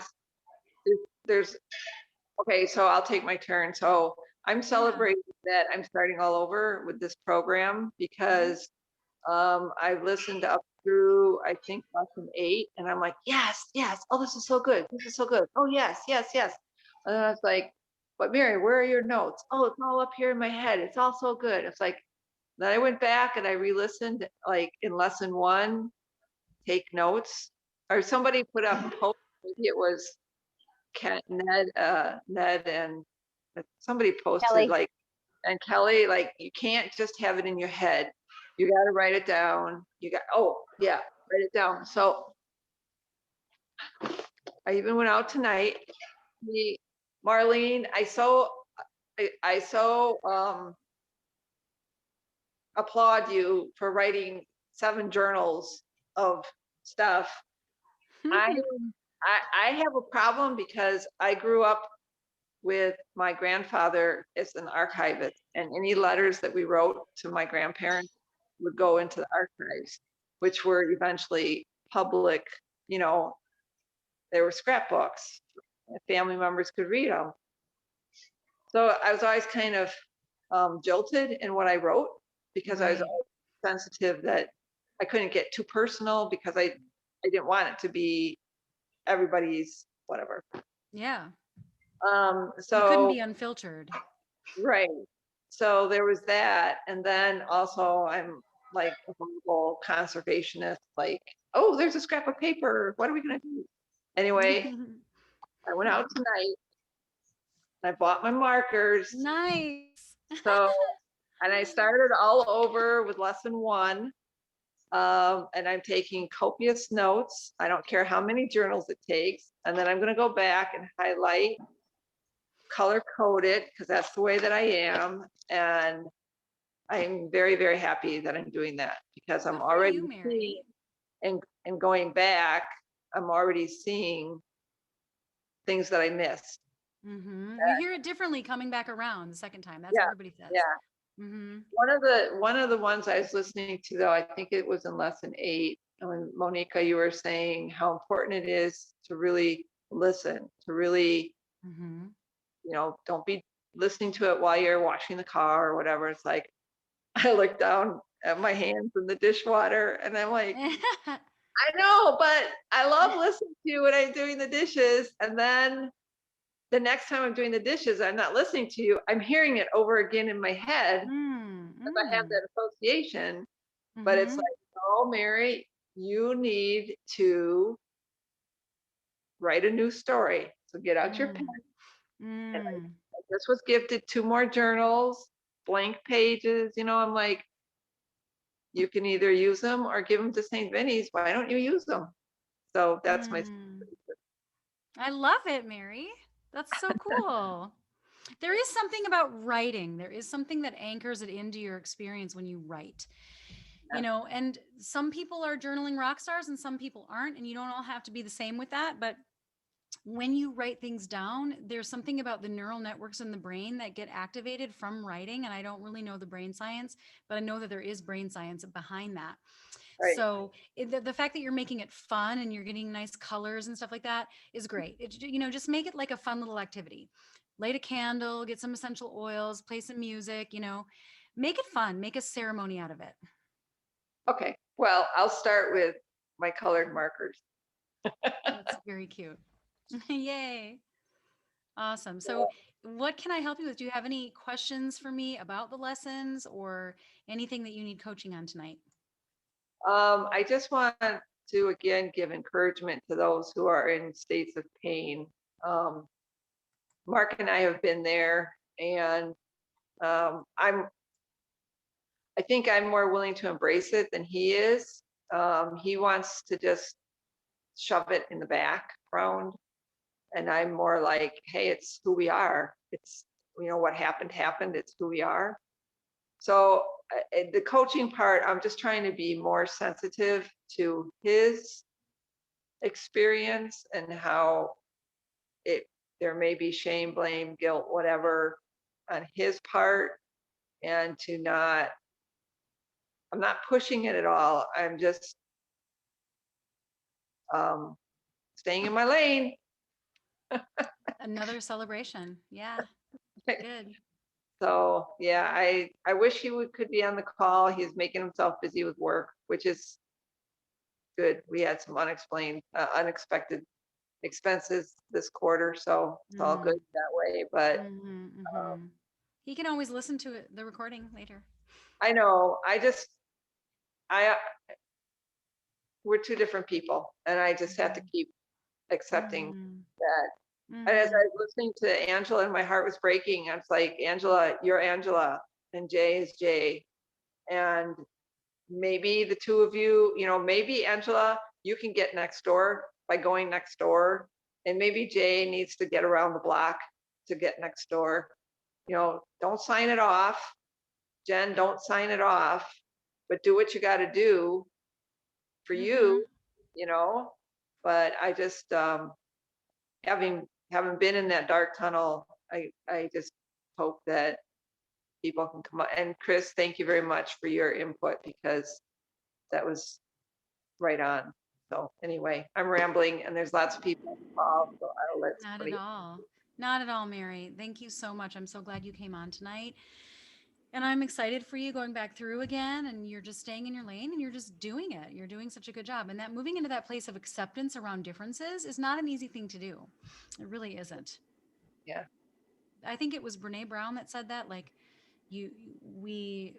there's okay, so I'll take my turn. So I'm celebrating that I'm starting all over with this program, because I've listened up through, I think, lesson 8, and I'm like, yes. Oh, this is so good. Oh, yes. And then I was like, but Mary, where are your notes? Oh, it's all up here in my head. It's all so good. It's like, then I went back and I re-listened, like in lesson 1, take notes. Or somebody put up a post, maybe it was Ned and somebody posted Kelly. like, and Kelly, like, you can't just have it in your head. You got to write it down. Write it down. So I even went out tonight. Marlene, I so applaud you for writing 7 journals of stuff. I have a problem because I grew up with my grandfather as an archivist, and any letters that we wrote to my grandparents would go into the archives, which were eventually public. You know, they were scrapbooks. Family members could read them. So I was always kind of jilted in what I wrote, because I was always sensitive that I couldn't get too personal, because I didn't want it to be everybody's whatever. Yeah. So you couldn't be unfiltered. Right. So there was that. And then also I'm like a horrible conservationist, like, oh, there's a scrap of paper. What are we going to do? Anyway, I went out tonight. I bought my markers. Nice. So, and I started all over with lesson 1. And I'm taking copious notes. I don't care how many journals it takes. And then I'm going to go back and highlight, color code it, because that's the way that I am. And I'm very, very happy that I'm doing that, because I'm already seeing, and going back, I'm already seeing things that I missed. You hear it differently coming back around the second time. That's what everybody says. Yeah. One of the ones I was listening to, though, I think it was in lesson 8, when Monika, you were saying how important it is to really listen, to really Mhm. You know, don't be listening to it while you're washing the car or whatever. It's like, I look down at my hands in the dishwater and I'm like, I know, but I love listening to you when I'm doing the dishes. And then the next time I'm doing the dishes, I'm not listening to you. I'm hearing it over again in my head because I have that association. But it's like, oh, Mary, you need to write a new story. So get out your pen. And I just was gifted 2 more journals, blank pages. You know, I'm like, you can either use them or give them to St. Vinny's. Why don't you use them? So that's my. I love it, Mary. That's so cool. There is something about writing. There is something that anchors it into your experience when you write. You know, and some people are journaling rock stars and some people aren't, and you don't all have to be the same with that. But when you write things down, there's something about the neural networks in the brain that get activated from writing. And I don't really know the brain science, but I know that there is brain science behind that. Right. So the fact that you're making it fun and you're getting nice colors and stuff like that is great. You know, just make it like a fun little activity. Light a candle, get some essential oils, play some music, you know, make it fun, make a ceremony out of it. Okay, well, I'll start with my colored markers. That's very cute. Yay. Awesome. So what can I help you with? Do you have any questions for me about the lessons or anything that you need coaching on tonight? I just want to again give encouragement to those who are in states of pain. Mark and I have been there, and I think I'm more willing to embrace it than he is. He wants to just shove it in the background, and I'm more like, hey, it's who we are. It's, you know, what happened happened. It's who we are. So the coaching part, I'm just trying to be more sensitive to his experience and how there may be shame, blame, guilt, whatever on his part, and I'm not pushing it at all. I'm just staying in my lane. Another celebration. Yeah. Good. So yeah, I wish he could be on the call. He's making himself busy with work, which is good. We had some unexpected expenses this quarter, so it's all good that way. But he can always listen to the recording later. I know, we're 2 different people, and I just have to keep accepting that. And as I was listening to Angela, and my heart was breaking, I was like, Angela, you're Angela, and Jay is Jay. And maybe the 2 of you, you know, maybe Angela, you can get next door by going next door. And maybe Jay needs to get around the block to get next door. You know, don't sign it off. Jen, don't sign it off, but do what you got to do for you, you know. But I just, having been in that dark tunnel, I just hope that people can come up. And Chris, thank you very much for your input, because that was right on. So anyway, I'm rambling, and there's lots of people involved, so I'll let somebody. Not at all. Not at all, Mary. Thank you so much. I'm so glad you came on tonight. And I'm excited for you going back through again, and you're just staying in your lane and you're just doing it. You're doing such a good job. And that moving into that place of acceptance around differences is not an easy thing to do. It really isn't. Yeah. I think it was Brene Brown that said that, like, we're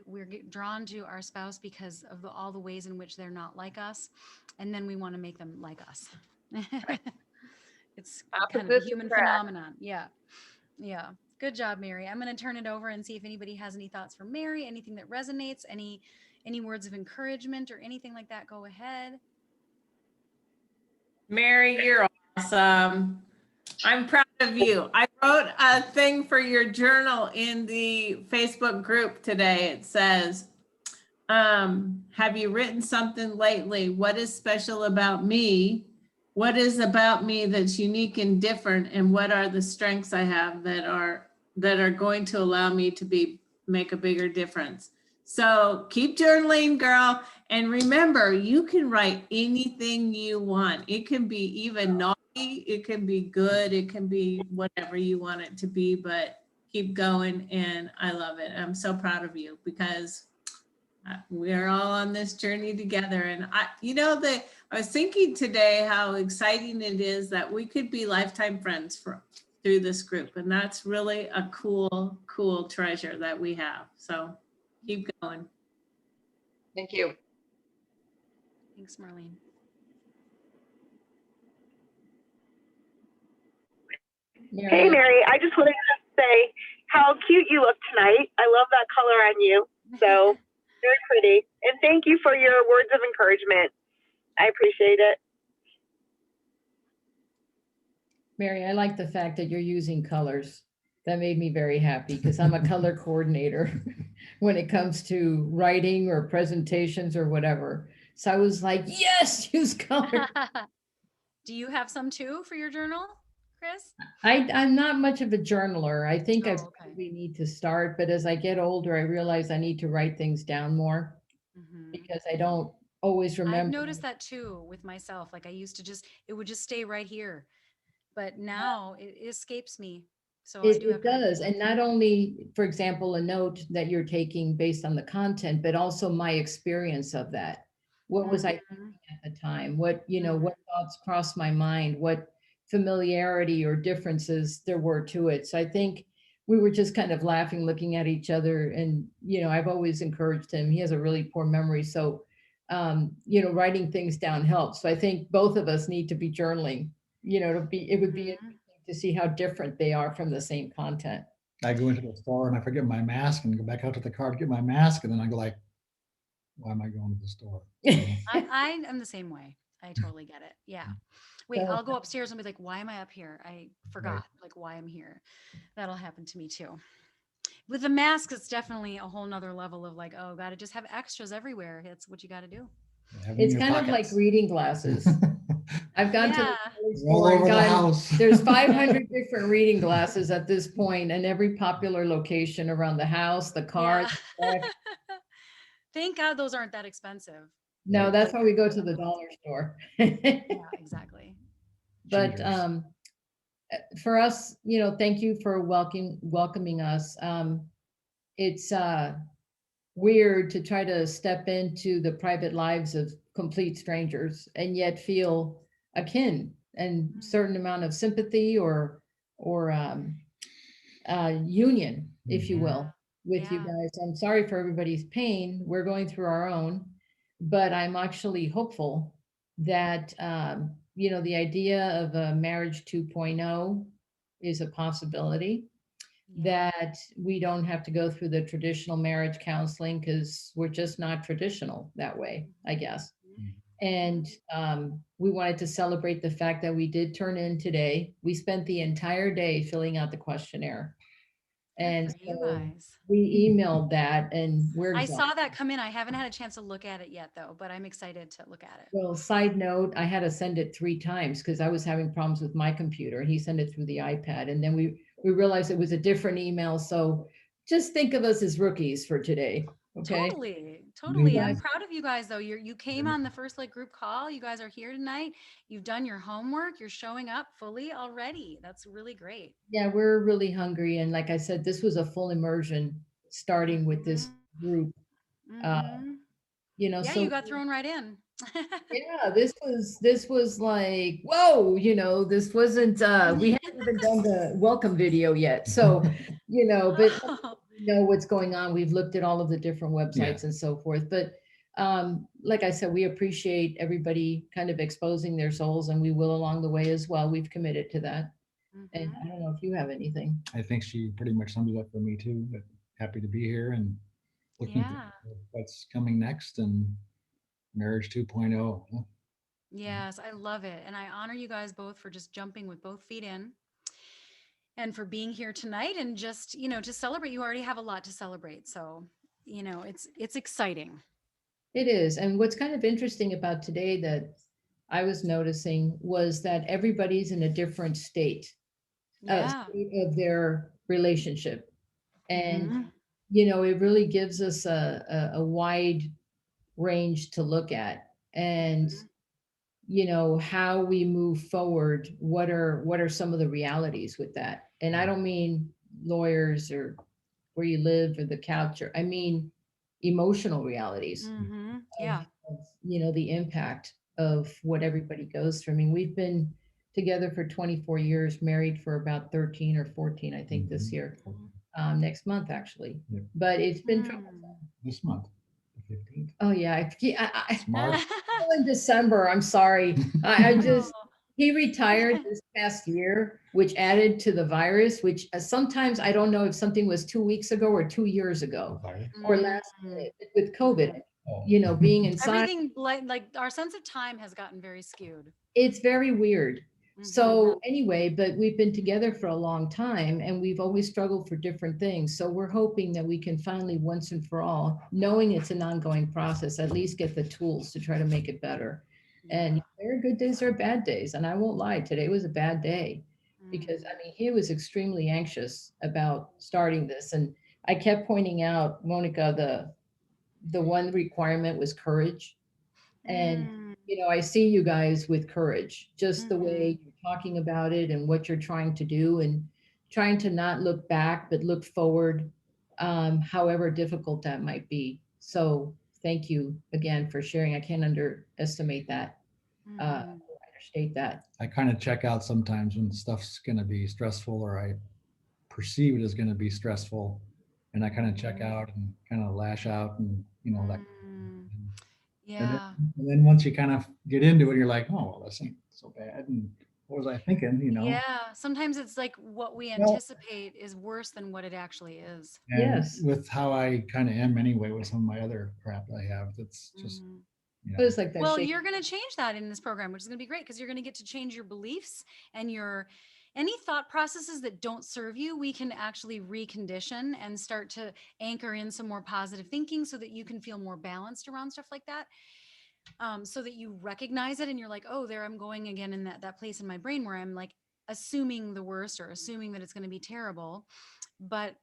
drawn to our spouse because of all the ways in which they're not like us, and then we want to make them like us. It's kind of a human phenomenon. Yeah. Good job, Mary. I'm going to turn it over and see if anybody has any thoughts for Mary, anything that resonates, any words of encouragement or anything like that. Go ahead. Mary, you're awesome. I'm proud of you. I wrote a thing for your journal in the Facebook group today. It says, have you written something lately? What is special about me? What is about me that's unique and different? And what are the strengths I have that are going to allow me to make a bigger difference? So keep journaling, girl. And remember, you can write anything you want. It can be even naughty it can be good, it can be whatever you want it to be, but keep going. And I love it. I'm so proud of you because we are all on this journey together. And I was thinking today how exciting it is that we could be lifetime friends through this group. And that's really a cool treasure that we have. So keep going. Thank you. Thanks, Marlene. Hey, Mary, I just wanted to say how cute you look tonight. I love that color on you. So very pretty. And thank you for your words of encouragement. I appreciate it. Mary, I like the fact that you're using colors. That made me very happy because I'm a color coordinator when it comes to writing or presentations or whatever. So I was like, yes, use color. Do you have some too for your journal, Chris? I'm not much of a journaler. I think I okay. probably need to start, but as I get older, I realize I need to write things down more because I don't always remember. I've noticed that too with myself. Like I used to it would just stay right here. But now it escapes me. So I do have It does. And not only, for example, a note that you're taking based on the content, but also my experience of that. What was I thinking at the time? What thoughts crossed my mind? What familiarity or differences there were to it? So I think we were just kind of laughing, looking at each other. And, I've always encouraged him. He has a really poor memory. So, writing things down helps. So I think both of us need to be journaling, it would be interesting to see how different they are from the same content. I go into the store and I forget my mask and go back out to the car to get my mask. And then I go like, why am I going to the store? I am the same way. I totally get it. Yeah. Wait, I'll go upstairs and be like, why am I up here? I forgot like why I'm here. That'll happen to me too. With the mask, it's definitely a whole nother level of like, oh, got to just have extras everywhere. That's what you got to do. It's kind of like reading glasses. I've gone to the all store and over the gotten, house. there's 500 different reading glasses at this point, and every popular location around the house, the car. Yeah. Thank God those aren't that expensive. No, that's why we go to the dollar store. Yeah, exactly. But for us, thank you for welcoming us. It's weird to try to step into the private lives of complete strangers and yet feel akin and certain amount of sympathy or union, if you will, with you guys. I'm sorry for everybody's pain. We're going through our own, but I'm actually hopeful that the idea of a marriage 2.0 is a possibility. That we don't have to go through the traditional marriage counseling because we're just not traditional that way, I guess. And we wanted to celebrate the fact that we did turn in today. We spent the entire day filling out the questionnaire. And so we emailed that and I saw that come in. I haven't had a chance to look at it yet though, but I'm excited to look at it. Well, side note, I had to send it 3 times because I was having problems with my computer and he sent it through the iPad. And then we realized it was a different email. So just think of us as rookies for today. Okay. Totally. I'm proud of you guys though. You came on the first group call. You guys are here tonight. You've done your homework. You're showing up fully already. That's really great. Yeah, we're really hungry. And like I said, this was a full immersion starting with this group. Yeah, so you got thrown right in. Yeah, this was like, whoa, this wasn't, we haven't even done the welcome video yet. So, but what's going on. We've looked at all of the different websites and so forth. But like I said, we appreciate everybody kind of exposing their souls, and we will along the way as well. We've committed to that. And I don't know if you have anything. I think she pretty much summed it up for me too, but happy to be here and looking for what's coming next and marriage 2.0. Yes, I love it. And I honor you guys both for just jumping with both feet in and for being here tonight and just, to celebrate. You already have a lot to celebrate. So, it's exciting. It is. And what's kind of interesting about today that I was noticing was that everybody's in a different state of their relationship. And, it really gives us a wide range to look at. And, you know, how we move forward, what are some of the realities with that? And I don't mean lawyers or where you live or the couch, or I mean emotional realities Yeah. of, you know, the impact of what everybody goes through. I mean, we've been together for 24 years, married for about 13 or 14, I think, this year, next month actually. Yep. But it's been This month, the 15th. oh yeah, It's March. in December. I'm sorry. I just he retired this past year, which added to the virus. Which sometimes I don't know if something was 2 weeks ago or 2 years ago or last minute with COVID. You know, being inside. Everything like our sense of time has gotten very skewed. It's very weird. So anyway, but we've been together for a long time and we've always struggled for different things. So we're hoping that we can finally once and for all, knowing it's an ongoing process, at least get the tools to try to make it better. And there are good days, there are bad days. And I won't lie, today was a bad day because I mean, he was extremely anxious about starting this. And I kept pointing out, Monica, the one requirement was courage. And, you know, I see you guys with courage, just the way you're talking about it and what you're trying to do and trying to not look back, but look forward, however difficult that might be. So thank you again for sharing. I can't underestimate that, understate that. I kind of check out sometimes when stuff's going to be stressful or I perceive it as going to be stressful. And I kind of check out and kind of lash out and, you know, like, yeah. And then once you kind of get into it, you're like, oh, well, this ain't so bad. And what was I thinking, you know? Yeah. Sometimes it's like what we anticipate is worse than what it actually is. And Yes. with how I kind of am anyway with some of my other crap I have, that's just, you know. It's like that. Well, you're going to change that in this program, which is going to be great because you're going to get to change your beliefs and your any thought processes that don't serve you. We can actually recondition and start to anchor in some more positive thinking so that you can feel more balanced around stuff like that. So that you recognize it and you're like, oh, there I'm going again in that place in my brain where I'm like assuming the worst or assuming that it's going to be terrible, but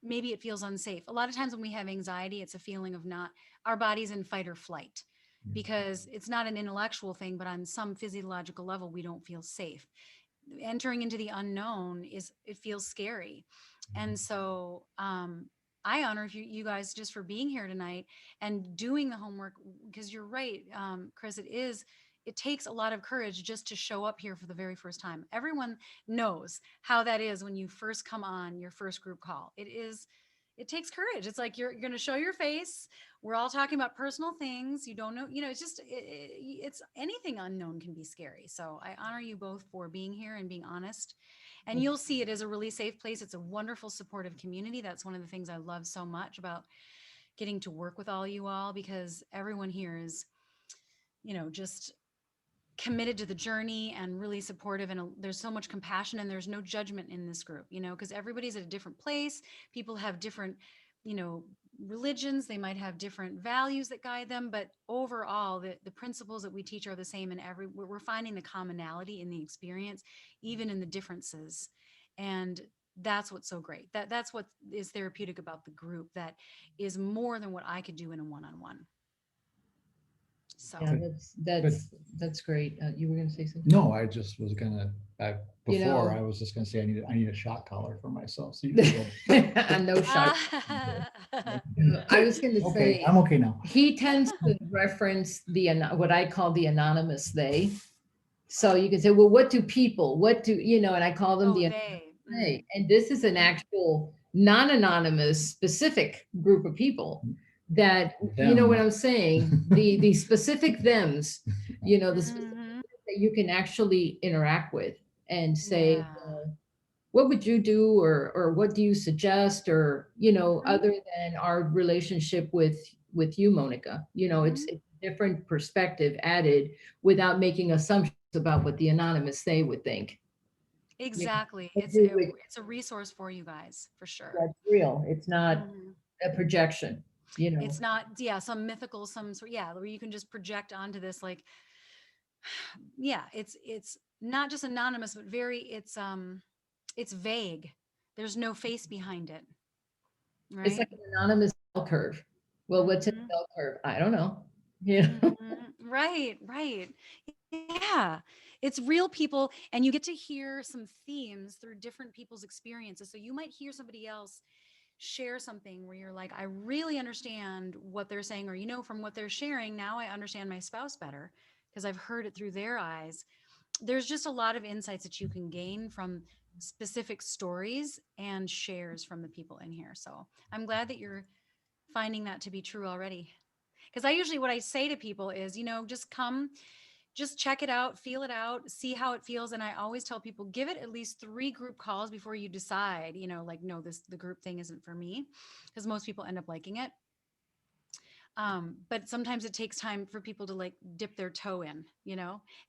maybe it feels unsafe. A lot of times when we have anxiety, it's a feeling of not our body's in fight or flight because it's not an intellectual thing, but on some physiological level, we don't feel safe. Entering into the unknown it feels scary. And so, I honor you guys just for being here tonight and doing the homework because you're right, Chris, it takes a lot of courage just to show up here for the very first time. Everyone knows how that is when you first come on your first group call. It takes courage. It's like you're going to show your face. We're all talking about personal things. You don't know, you know, it's just, it's anything unknown can be scary. So I honor you both for being here and being honest. And you'll see it as a really safe place. It's a wonderful supportive community. That's one of the things I love so much about getting to work with all you all, because everyone here is, you know, just committed to the journey and really supportive, and there's so much compassion and there's no judgment in this group, you know, because everybody's at a different place. People have different, you know, religions, they might have different values that guide them, but overall the principles that we teach are the same, and we're finding the commonality in the experience, even in the differences. And that's what's so great. That's what is therapeutic about the group, that is more than what I could do in a one-on-one. So yeah, that's great. You were going to say something? No, I just was gonna. Before, You know, I was just gonna say I need a shot collar for myself. So you can go. no shot. I was going to Okay, say I'm okay now. he tends to reference what I call the anonymous they. So you can say, well, what do people? What do you know? And I call them the they. And this is an actual non-anonymous specific group of people that you know what I'm saying. The specific thems, you know, the specific that you can actually interact with and say, what would you do, or what do you suggest, or you know, other than our relationship with you, Monica. You know, it's a different perspective added without making assumptions about what the anonymous they would think. Exactly. It's a resource for you guys, for sure. That's real. It's not a projection, you know. It's not, some mythical, some sort, where you can just project onto this, like, it's not just anonymous, but it's vague. There's no face behind it. Right? It's like an anonymous bell curve. Well, what's in the bell curve? I don't know. Yeah. Right, right. Yeah. It's real people, and you get to hear some themes through different people's experiences. So you might hear somebody else share something where you're like, I really understand what they're saying, or, from what they're sharing, now I understand my spouse better because I've heard it through their eyes. There's just a lot of insights that you can gain from specific stories and shares from the people in here. So I'm glad that you're finding that to be true already. Because what I say to people is, just come, just check it out, feel it out, see how it feels. And I always tell people, give it at least 3 group calls before you decide, no, the group thing isn't for me, because most people end up liking it. But sometimes it takes time for people to dip their toe in,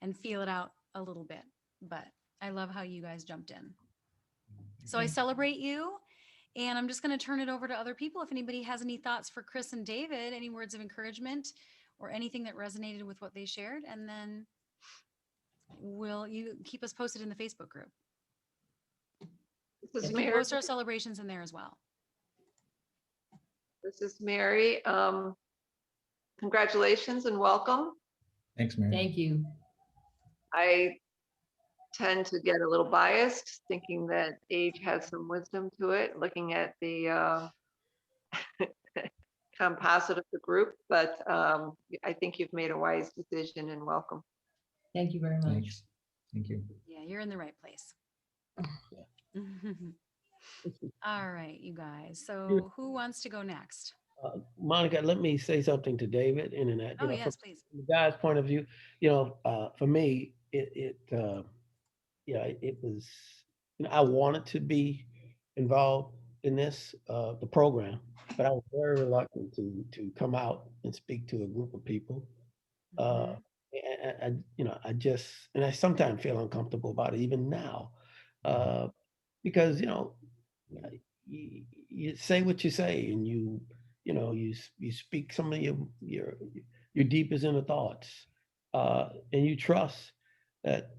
and feel it out a little bit. But I love how you guys jumped in. So I celebrate you. And I'm just going to turn it over to other people. If anybody has any thoughts for Chris and David, any words of encouragement or anything that resonated with what they shared, and then will you keep us posted in the Facebook group? This is We Mary. post our celebrations in there as well. This is Mary. Congratulations and welcome. Thanks, Mary. Thank you. I tend to get a little biased, thinking that age has some wisdom to it, looking at the composite of the group, but I think you've made a wise decision, and welcome. Thank you very much. Thanks. Thank you. Yeah, you're in the right place. All right, you guys. So who wants to go next? Monica, let me say something to David. Oh, yes, please. From the guy's point of view, for me, it was, I wanted to be involved in this, the program, but I was very reluctant to come out and speak to a group of people. And I sometimes feel uncomfortable about it even now, because, you say what you say, and you speak some of your deepest inner thoughts, and you trust that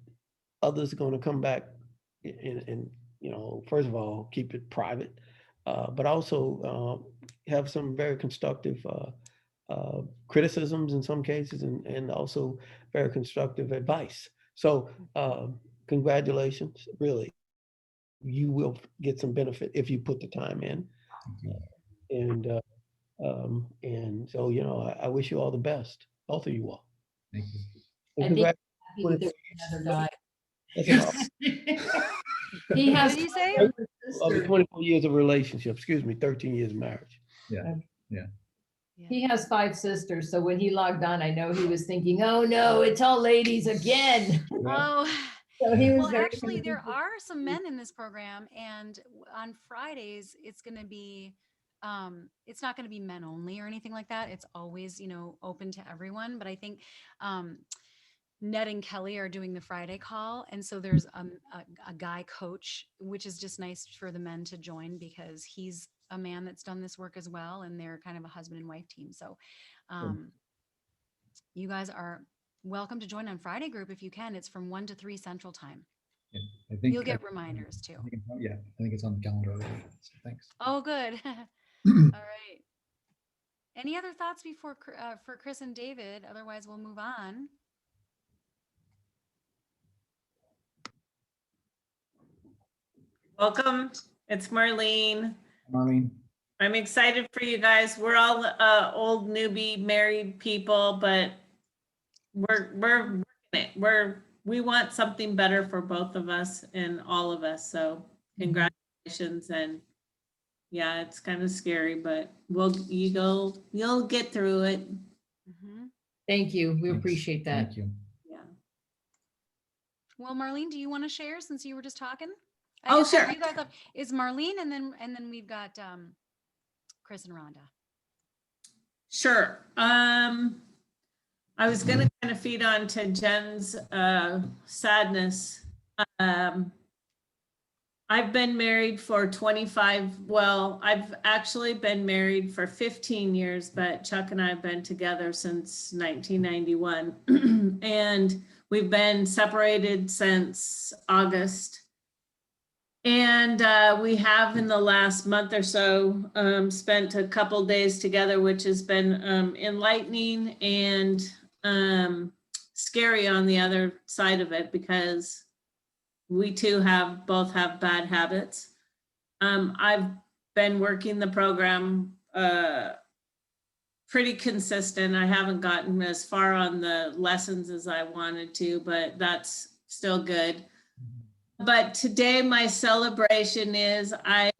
others are going to come back and first of all, keep it private, but also have some very constructive criticisms in some cases, and also very constructive advice. So congratulations, really. You will get some benefit if you put the time in. And so, I wish you all the best, both of you all. Thank you. And I think there's another guy. He What has did you say? Over 24 years of relationship, 13 years of marriage. Yeah. He has 5 sisters, so when he logged on, I know he was thinking, "Oh no, it's all ladies again." Oh, So he was well, very actually, there are some men in this program, and on Fridays, it's going to be, it's not going to be men only or anything like that. It's always, open to everyone. But I think Ned and Kelly are doing the Friday call. And so there's a guy coach, which is just nice for the men to join, because he's a man that's done this work as well. And they're kind of a husband and wife team. So you guys are welcome to join on Friday group if you can. It's from 1 to 3 Central Time. Yeah, I think You'll get reminders too. I think it's on the calendar already. So thanks. Oh, good. All right. Any other thoughts before for Chris and David? Otherwise, we'll move on. Welcome. It's Marlene. Marlene. I'm excited for you guys. We're all old newbie married people, but we're working it. We want something better for both of us and all of us. So congratulations. And yeah, it's kind of scary, but you'll get through it. Thank you. We Thanks. Appreciate that. Thank you. Yeah. Well, Marlene, do you want to share since you were just talking? Sure. You guys is Marlene, and then we've got Chris and Rhonda. Sure. I was going to kind of feed on to Jen's sadness. I've been married for I've actually been married for 15 years, but Chuck and I have been together since 1991. And we've been separated since August. And we have in the last month or so spent a couple days together, which has been enlightening and scary on the other side of it, because we too both have bad habits. I've been working the program pretty consistent. I haven't gotten as far on the lessons as I wanted to, but that's still good. But today my celebration is I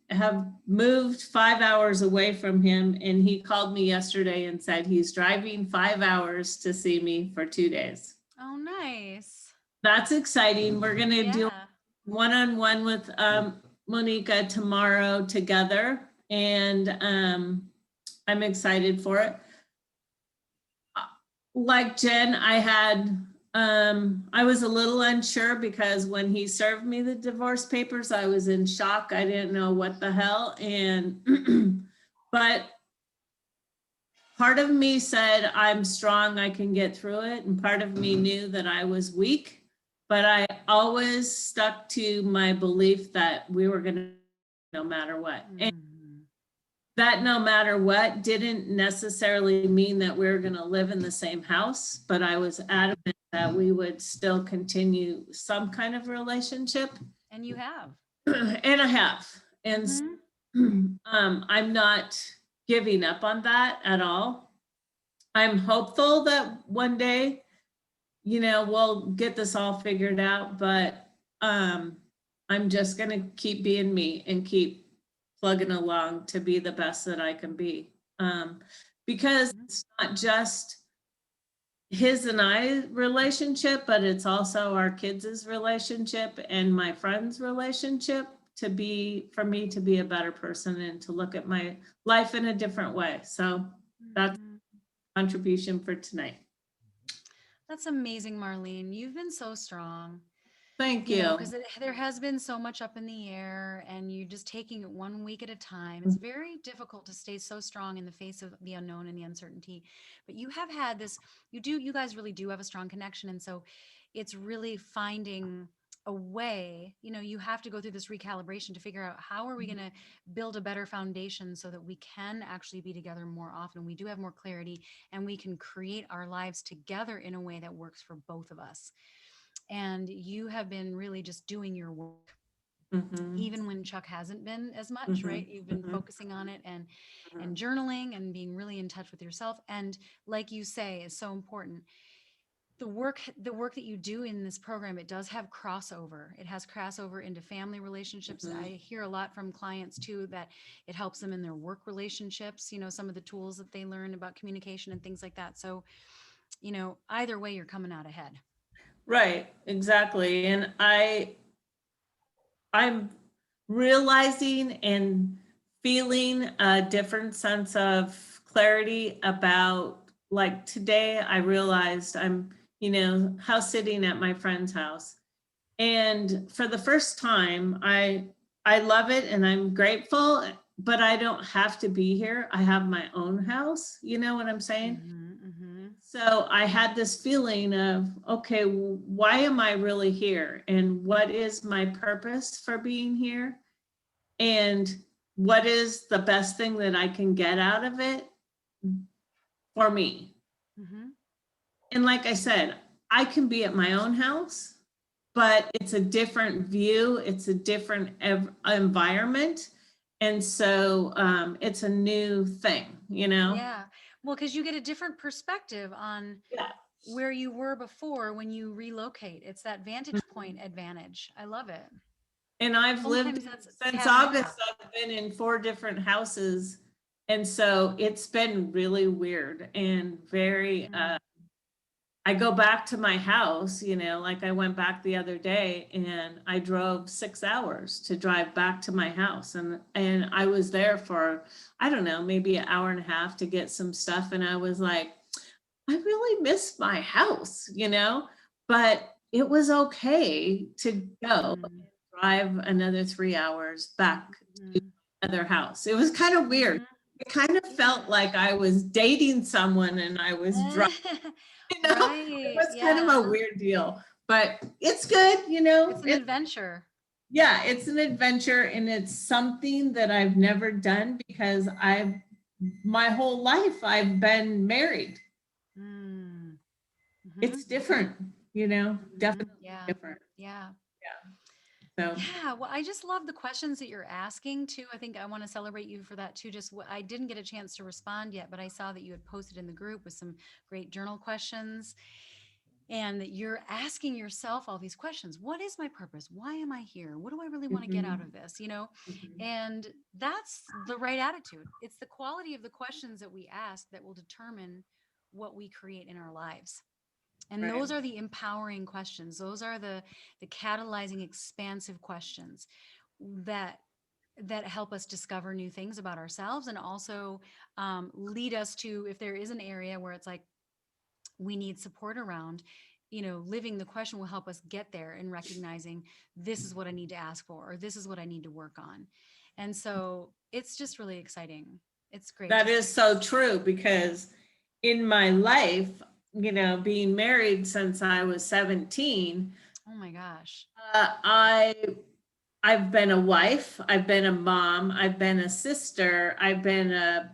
have moved 5 hours away from him, and he called me yesterday and said he's driving 5 hours to see me for 2 days. Oh, nice. That's exciting. We're going to do one-on-one with Monika tomorrow together, and I'm excited for it. Like Jen, I was a little unsure, because when he served me the divorce papers, I was in shock. I didn't know what the hell. And, but part of me said, I'm strong, I can get through it. And part of me knew that I was weak, but I always stuck to my belief that we were going to, no matter what. And that no matter what didn't necessarily mean that we were going to live in the same house, but I was adamant that we would still continue some kind of relationship. And you have. And I have. And I'm not giving up on that at all. I'm hopeful that one day, we'll get this all figured out, but I'm just going to keep being me and keep plugging along to be the best that I can be. Because it's not just his and I relationship, but it's also our kids' relationship and my friends' relationship, for me to be a better person and to look at my life in a different way. So that's contribution for tonight. That's amazing, Marlene. You've been so strong. Thank you. Because there has been so much up in the air, and you're just taking it 1 week at a time. It's very difficult to stay so strong in the face of the unknown and the uncertainty. But you have had this, you guys really do have a strong connection. And so it's really finding a way, you have to go through this recalibration to figure out how are we going to build a better foundation so that we can actually be together more often. We do have more clarity, and we can create our lives together in a way that works for both of us. And you have been really just doing your work, even when Chuck hasn't been as much, right? You've been focusing on it and journaling and being really in touch with yourself. And like you say, is so important. The work that you do in this program, it does have crossover. It has crossover into family relationships. I hear a lot from clients too, that it helps them in their work relationships, some of the tools that they learn about communication and things like that. So, either way, you're coming out ahead. Right, exactly. And I'm realizing and feeling a different sense of clarity about, like today I realized I'm, house sitting at my friend's house. And for the first time, I love it and I'm grateful, but I don't have to be here. I have my own house. You know what I'm saying? So I had this feeling of, okay, why am I really here? And what is my purpose for being here? And what is the best thing that I can get out of it for me? And like I said, I can be at my own house, but it's a different view. It's a different environment. And so it's a new thing, Yeah. Well, because you get a different perspective on where you were before when you relocate. It's that vantage point advantage. I love it. And I've lived since August, I've been in 4 different houses. And so it's been really weird and very, I go back to my house, like I went back the other day and I drove 6 hours to drive back to my house. And I was there for, I don't know, maybe an hour and a half to get some stuff. And I was like, I really miss my house, but it was okay to go and drive another 3 hours back to another house. It was kind of weird. It kind of felt like I was dating someone and I was driving. It was kind of a weird deal, but it's good, It's an adventure. Yeah, it's an adventure, and it's something that I've never done because my whole life I've been married. it's different, definitely Yeah. different. Yeah. So Yeah, well, I just love the questions that you're asking too. I think I want to celebrate you for that too. Just what I didn't get a chance to respond yet, but I saw that you had posted in the group with some great journal questions and that you're asking yourself all these questions. What is my purpose? Why am I here? What do I really want to get out of this? And that's the right attitude. It's the quality of the questions that we ask that will determine what we create in our lives. And Right. those are the empowering questions. Those are the catalyzing, expansive questions that help us discover new things about ourselves and also lead us to, if there is an area where it's like we need support around, living the question will help us get there and recognizing this is what I need to ask for, or this is what I need to work on. And so it's just really exciting. It's great. That is so true, because in my life, being married since I was 17. Oh my gosh. I've been a wife, I've been a mom, I've been a sister, I've been a,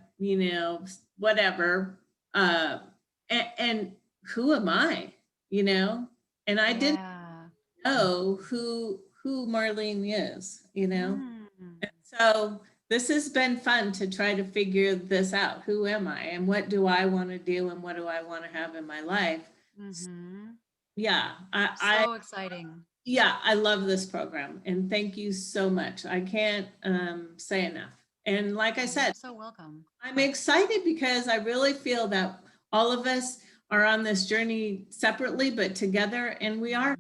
whatever. And who am I? And I didn't know who Marlene is, And so this has been fun to try to figure this out. Who am I and what do I want to do and what do I want to have in my life? Yeah. So exciting. Yeah, I love this program and thank you so much. I can't say enough. And like I said, you're so welcome. I'm excited because I really feel that all of us are on this journey separately, but together, and we are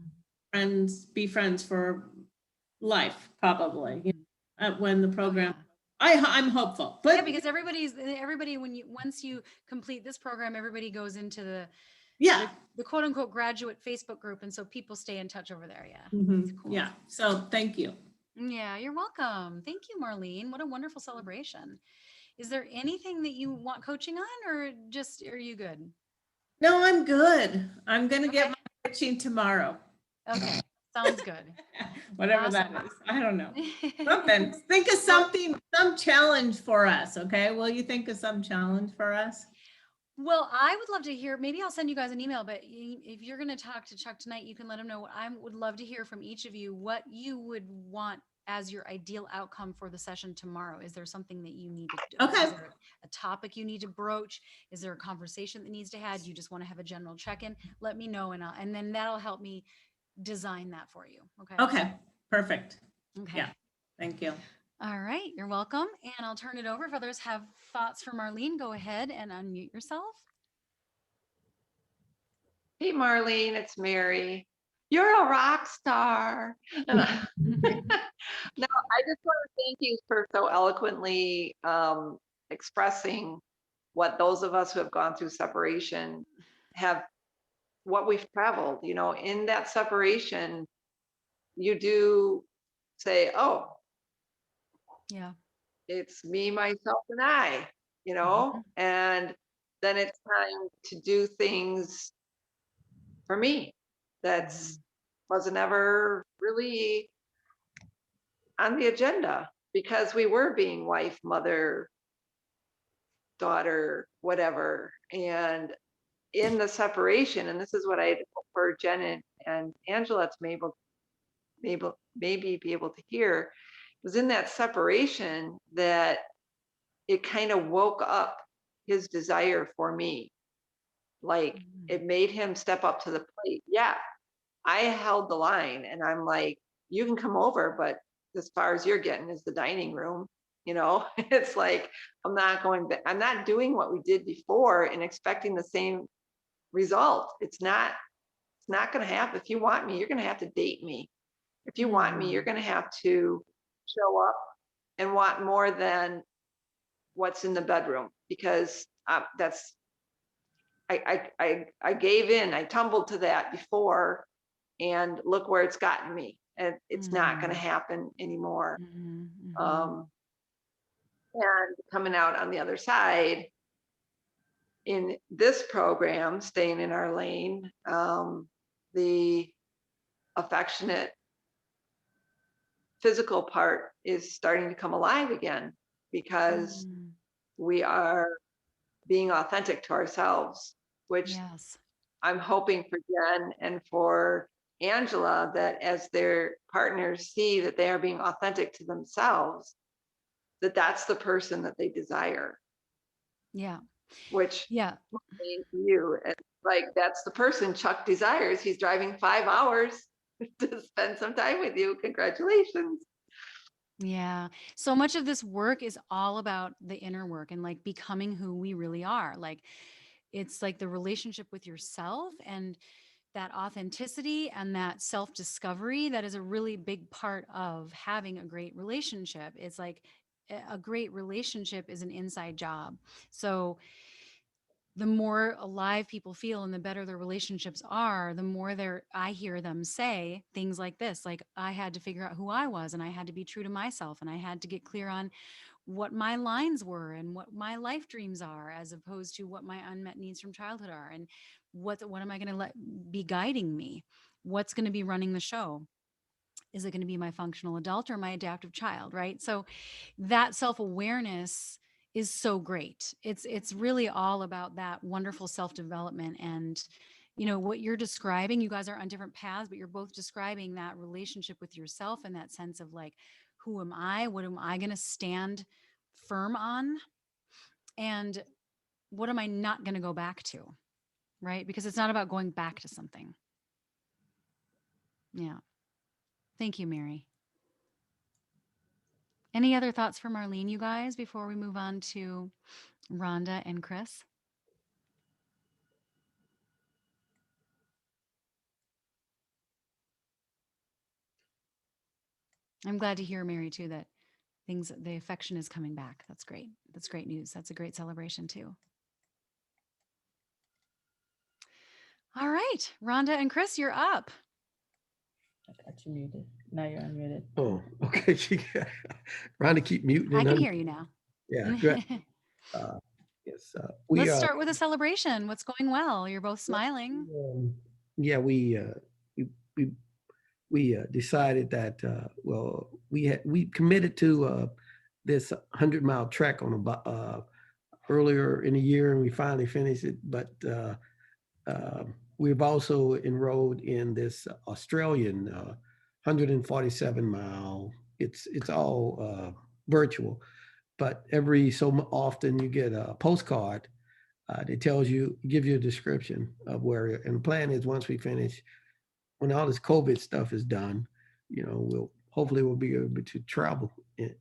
be friends for life, probably, when the program, I'm hopeful. But yeah, because everybody, once you complete this program, everybody goes into the quote unquote graduate Facebook group. And so people stay in touch over there. Yeah. Cool. Yeah. So thank you. Yeah, you're welcome. Thank you, Marlene. What a wonderful celebration. Is there anything that you want coaching on, or just, are you good? No, I'm good. I'm going to get my coaching tomorrow. Okay. Sounds good. Whatever that is. I don't know. Something. Think of something, some challenge for us. Okay. Will you think of some challenge for us? Well, I would love to hear, maybe I'll send you guys an email, but if you're going to talk to Chuck tonight, you can let him know. I would love to hear from each of you what you would want as your ideal outcome for the session tomorrow. Is there something that you need to do? Okay. Is there a topic you need to broach? Is there a conversation that needs to have? You just want to have a general check-in? Let me know, and then that'll help me design that for you. Okay. Okay. Perfect. Okay. Yeah. Thank you. All right. You're welcome. And I'll turn it over. If others have thoughts for Marlene, go ahead and unmute yourself. Hey, Marlene, it's Mary. You're a rock star. No, I just want to thank you for so eloquently expressing what those of us who have gone through separation have, what we've traveled, in that separation, you do say, oh, yeah, it's me, myself, and I, and then it's time to do things for me that's wasn't ever really on the agenda, because we were being wife, mother, daughter, whatever. And in the separation, and this is what I hope for Jen and Angela to maybe be able to hear, was in that separation that it kind of woke up his desire for me. Like it made him step up to the plate. Yeah, I held the line and I'm like, you can come over, but as far as you're getting is the dining room. It's like, I'm not going back. I'm not doing what we did before and expecting the same result. It's not going to happen. If you want me, you're going to have to date me. If you want me, you're going to have to show up and want more than what's in the bedroom, because that's, I gave in, I tumbled to that before, and look where it's gotten me. And it's not going to happen anymore. And coming out on the other side in this program, staying in our lane, the affectionate physical part is starting to come alive again, because we are being authentic to ourselves, which I'm hoping for Jen and for Angela that as their partners see that they are being authentic to themselves, that that's the person that they desire, Yeah. which Yeah. means you, and like that's the person Chuck desires. He's driving 5 hours to spend some time with you. Congratulations. Yeah. So much of this work is all about the inner work and like becoming who we really are. Like it's like the relationship with yourself and that authenticity and that self-discovery that is a really big part of having a great relationship. It's like a great relationship is an inside job. So the more alive people feel and the better their relationships are, the more I hear them say things like this, like I had to figure out who I was and I had to be true to myself and I had to get clear on what my lines were and what my life dreams are, as opposed to what my unmet needs from childhood are. And what am I going to let be guiding me? What's going to be running the show? Is it going to be my functional adult or my adaptive child? Right. So that self-awareness is so great. It's really all about that wonderful self-development. And you know what you're describing, you guys are on different paths, but you're both describing that relationship with yourself and that sense of like, who am I? What am I going to stand firm on? And what am I not going to go back to? Right? Because it's not about going back to something. Yeah. Thank you, Mary. Any other thoughts from Marlene, you guys, before we move on to Rhonda and Chris? I'm glad to hear, Mary, too, that the affection is coming back. That's great. That's great news. That's a great celebration, too. All right, Rhonda and Chris, you're up. I got you muted. Now you're unmuted. Oh, okay. Rhonda, keep muting. I can hear you now. Yeah, good. Yes, we Let's start with a celebration. What's going well? You're both smiling. Yeah, we decided that well, we committed to this 100-mile trek on earlier in the year, and we finally finished it. But we've also enrolled in this Australian 147-mile. It's all virtual, but every so often you get a postcard that gives you a description of where. And the plan is once we finish, when all this COVID stuff is done, we'll be able to travel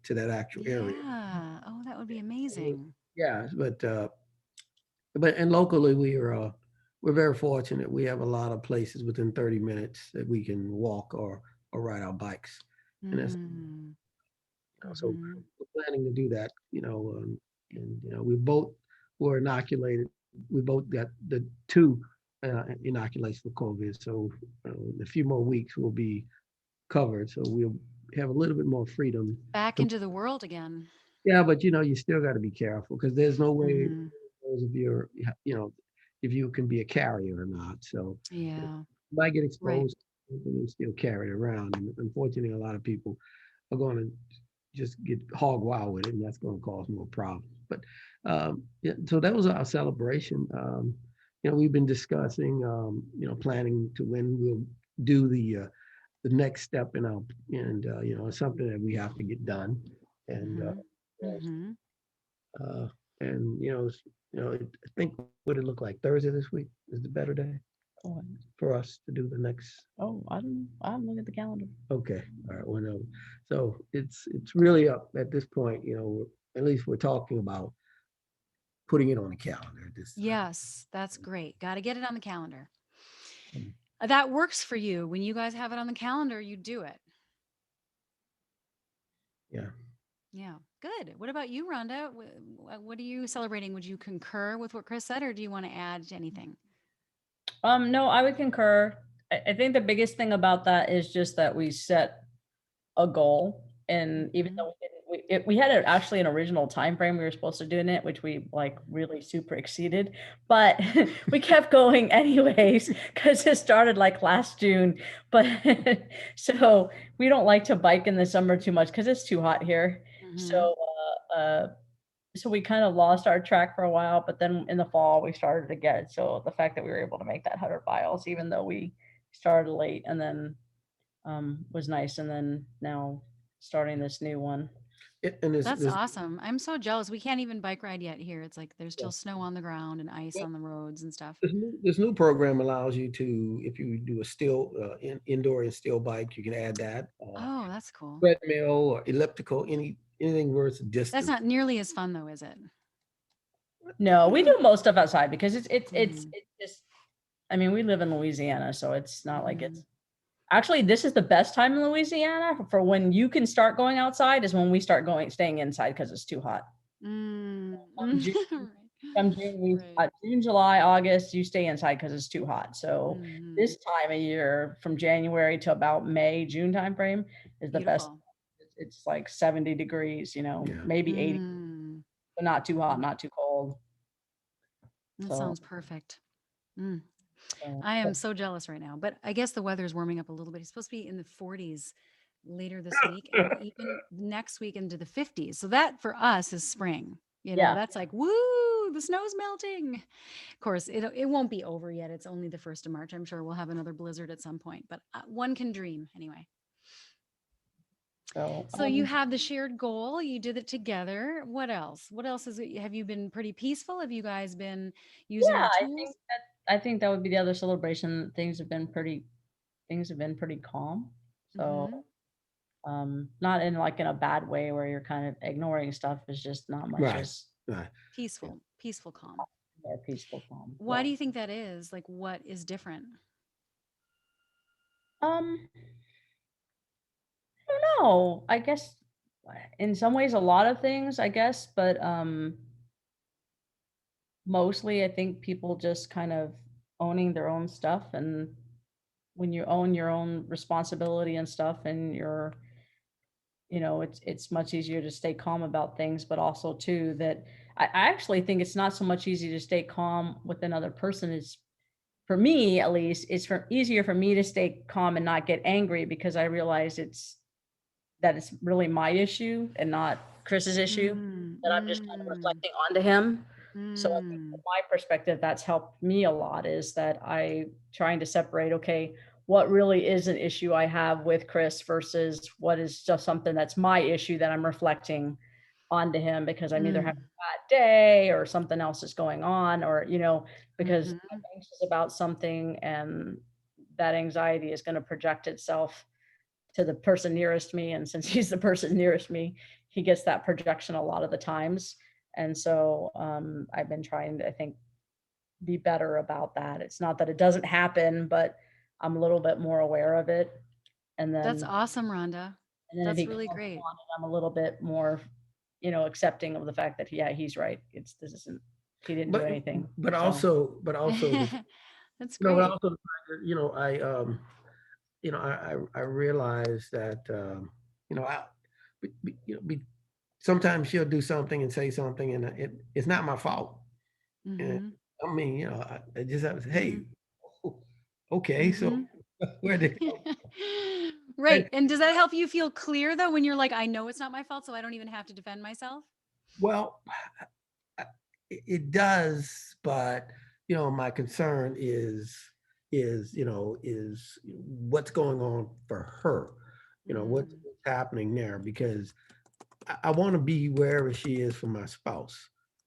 to that actual area. Yeah. Oh, that would be amazing. Yeah, but and locally we're very fortunate. We have a lot of places within 30 minutes that we can walk or ride our bikes, and that's so we're planning to do that. And we both were inoculated. We both got the 2 inoculations for COVID. So in a few more weeks we'll be covered. So we'll have a little bit more freedom. Back into the world again. Yeah, but you still got to be careful because there's no way those of you, if you can be a carrier or not. So yeah, you might get exposed and still carry it around. And unfortunately, a lot of people are going to just get hog wild with it, and that's going to cause more problems. But yeah, so that was our celebration. We've been discussing, planning to when we'll do the next step in our, and it's something that we have to get done. And I think what it look like Thursday this week is the better day for us to do the next. Oh, I don't look at the calendar. Okay, all right. Well, no. So it's really up at this point. At least we're talking about putting it on the calendar. Yes, that's great. Got to get it on the calendar. That works for you. When you guys have it on the calendar, you do it. Yeah. Yeah. Good. What about you, Rhonda? What are you celebrating? Would you concur with what Chris said, or do you want to add anything? No, I would concur. I think the biggest thing about that is just that we set a goal, and even though we had actually an original time frame we were supposed to do in it, which we really super exceeded, but we kept going anyways because it started last June. But so we don't like to bike in the summer too much because it's too hot here. So so we kind of lost our track for a while, but then in the fall we started again. So the fact that we were able to make that 100 miles, even though we started late, and then was nice. And then now starting this new one. And That's awesome. I'm so jealous. We can't even bike ride yet here. It's like there's still snow on the ground and ice on the roads and stuff. this new program allows you to, if you do a still indoor and still bike, you can add that. Oh, that's cool. Treadmill or elliptical, anything where it's distance. That's not nearly as fun though, is it? No, we do most stuff outside because it's just, I mean, we live in Louisiana, so it's not like it's actually, this is the best time in Louisiana for when you can start going outside is when we start staying inside because it's too hot. Come June, June, July, August, you stay inside because it's too hot. So this time of year, from January to about May, June timeframe is the best. It's like 70 degrees, you know, maybe 80, but not too hot, not too cold. That sounds perfect. I am so jealous right now, but I guess the weather is warming up a little bit. It's supposed to be in the 40s later this week and even next week into the 50s. So that for us is spring. You know, that's like, woo, the snow's melting. Of course, it won't be over yet. It's only the 1st of March. I'm sure we'll have another blizzard at some point, but one can dream anyway. So you have the shared goal. You did it together. What else? What else is it? Have you been pretty peaceful? Have you guys been using your tools? I think that would be the other celebration. Things have been pretty calm. So not in like in a bad way where you're kind of ignoring stuff. It's just not much. Peaceful calm. Yeah, peaceful calm. Why do you think that is? Like, what is different? I don't know. I guess in some ways a lot of things, I guess, but mostly I think people just kind of owning their own stuff, and when you own your own responsibility and stuff, and you're, you know, it's much easier to stay calm about things, but also too that I actually think it's not so much easy to stay calm with another person. It's, for me at least, it's easier for me to stay calm and not get angry because I realize it's really my issue and not Chris's issue, that I'm just kind of reflecting onto him. So I think from my perspective, that's helped me a lot, is that I trying to separate, okay, what really is an issue I have with Chris versus what is just something that's my issue that I'm reflecting onto him because I'm either having a bad day or something else is going on, or, you know, because I'm anxious about something and that anxiety is going to project itself to the person nearest me. And since he's the person nearest me, he gets that projection a lot of the times. And so I've been trying to, I think, be better about that. It's not that it doesn't happen, but I'm a little bit more aware of it. And then that's awesome, Rhonda. That's really great. I'm a little bit more, you know, accepting of the fact that, yeah, he's right. He didn't do anything. But also, that's great. But also, you know, I realize that, you know, sometimes she'll do something and say something, and it's not my fault. And I mean, you know, I just have to say, hey, okay, so where did it go? Right. And does that help you feel clear though, when you're like, I know it's not my fault, so I don't even have to defend myself? Well, it does, but you know, my concern is what's going on for her. You know, what's happening there, because I want to be wherever she is for my spouse.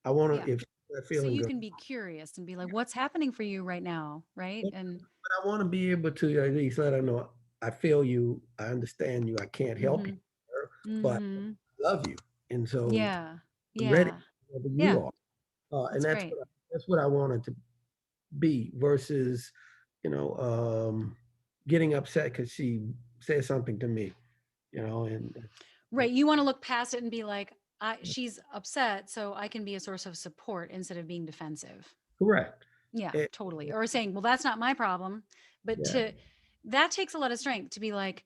I want to, if she's feeling so you good, can be curious and be like, what's happening for you right now, right? but I want to be able to at least let her know, I feel you, I understand you, I can't help you, but I love you, and so I'm ready wherever you are, and that's what I wanted to be, versus, you know, getting upset because she said something to me, you know, and you want to look past it and be like, she's upset, so I can be a source of support instead of being defensive. Correct. Yeah, totally. Or saying, well, that's not my problem. But that takes a lot of strength to be like,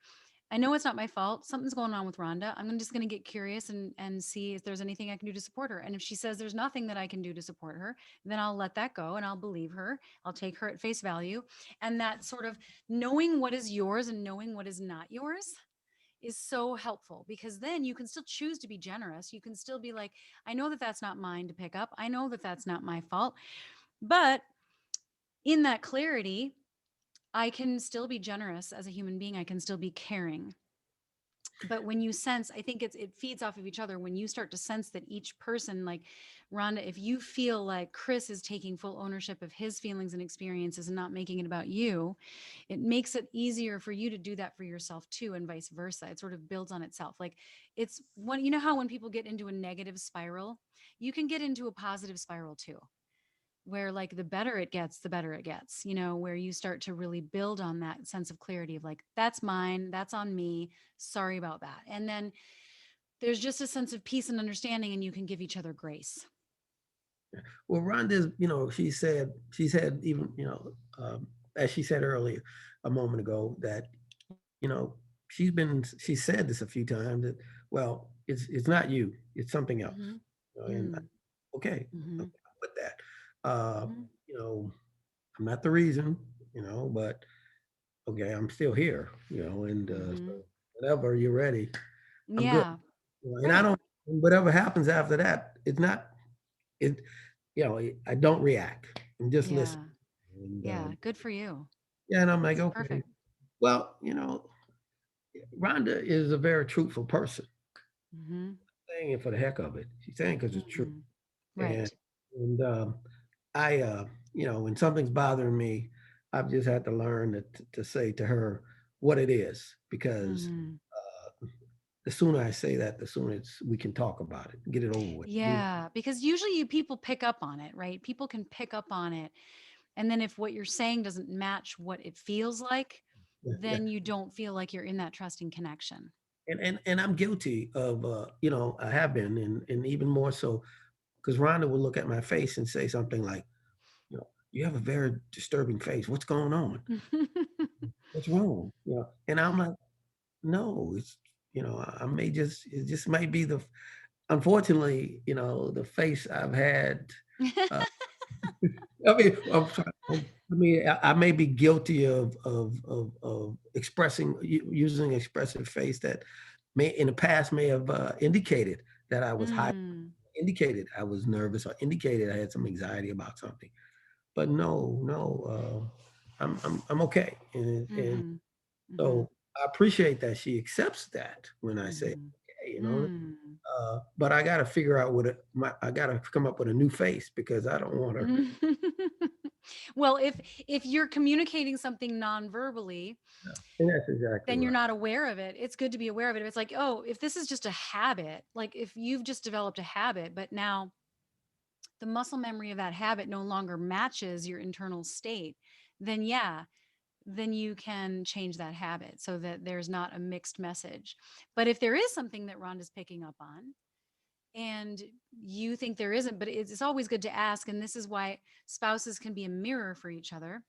I know it's not my fault. Something's going on with Rhonda. I'm just going to get curious and see if there's anything I can do to support her. And if she says there's nothing that I can do to support her, then I'll let that go and I'll believe her. I'll take her at face value. And that sort of knowing what is yours and knowing what is not yours is so helpful, because then you can still choose to be generous. You can still be like, I know that that's not mine to pick up. I know that that's not my fault. But in that clarity, I can still be generous as a human being. I can still be caring. But when you sense, I think it feeds off of each other. When you start to sense that each person, like Rhonda, if you feel like Chris is taking full ownership of his feelings and experiences and not making it about you, it makes it easier for you to do that for yourself too, and vice versa. It sort of builds on itself. Like it's when, you know how when people get into a negative spiral, you can get into a positive spiral too, where like the better it gets, the better it gets, you know, where you start to really build on that sense of clarity of like, that's mine, that's on me, sorry about that. And then there's just a sense of peace and understanding, and you can give each other grace. Well, Rhonda's, she's had even, as she said earlier, a moment ago, that, she said this a few times, that, well, it's not you, it's something else. And okay, Mhm. with that, I'm not the reason, but okay, I'm still here, and so whenever you're ready, I'm good. Yeah. And I don't, whatever happens after that, it's not, it, I don't react. I'm just Yeah. listening. And, Yeah. Good for you. yeah, and I'm like, That's okay, perfect. well, Rhonda is a very truthful person. Mm-hmm. Saying it for the heck of it. She's saying because it's true. Right. And I, when something's bothering me, I've just had to learn to say to her what it is, because the sooner I say that, the sooner we can talk about it, get it over with. Yeah. Because usually people pick up on it, right? People can pick up on it. And then if what you're saying doesn't match what it feels like, Yeah, yeah. then you don't feel like you're in that trusting connection. And I'm guilty of, I have been, and even more so, because Rhonda will look at my face and say something like, you have a very disturbing face. What's going on? What's wrong? And I'm like, no, it's, it just might be unfortunately, the face I've had. I may be guilty of using expressive face that in the past may have indicated that I was high, indicated I was nervous, or indicated I had some anxiety about something. But no, I'm okay, and so I appreciate that she accepts that when I say, okay, but I got to figure out I got to come up with a new face, because I don't want her. Well, if you're communicating something non-verbally, And that's exactly then you're right. not aware of it. It's good to be aware of it. If it's like, oh, if this is just a habit, like if you've just developed a habit, but now the muscle memory of that habit no longer matches your internal state, then yeah, then you can change that habit so that there's not a mixed message. But if there is something that Rhonda's picking up on, and you think there isn't, but it's always good to ask. And this is why spouses can be a mirror for each other.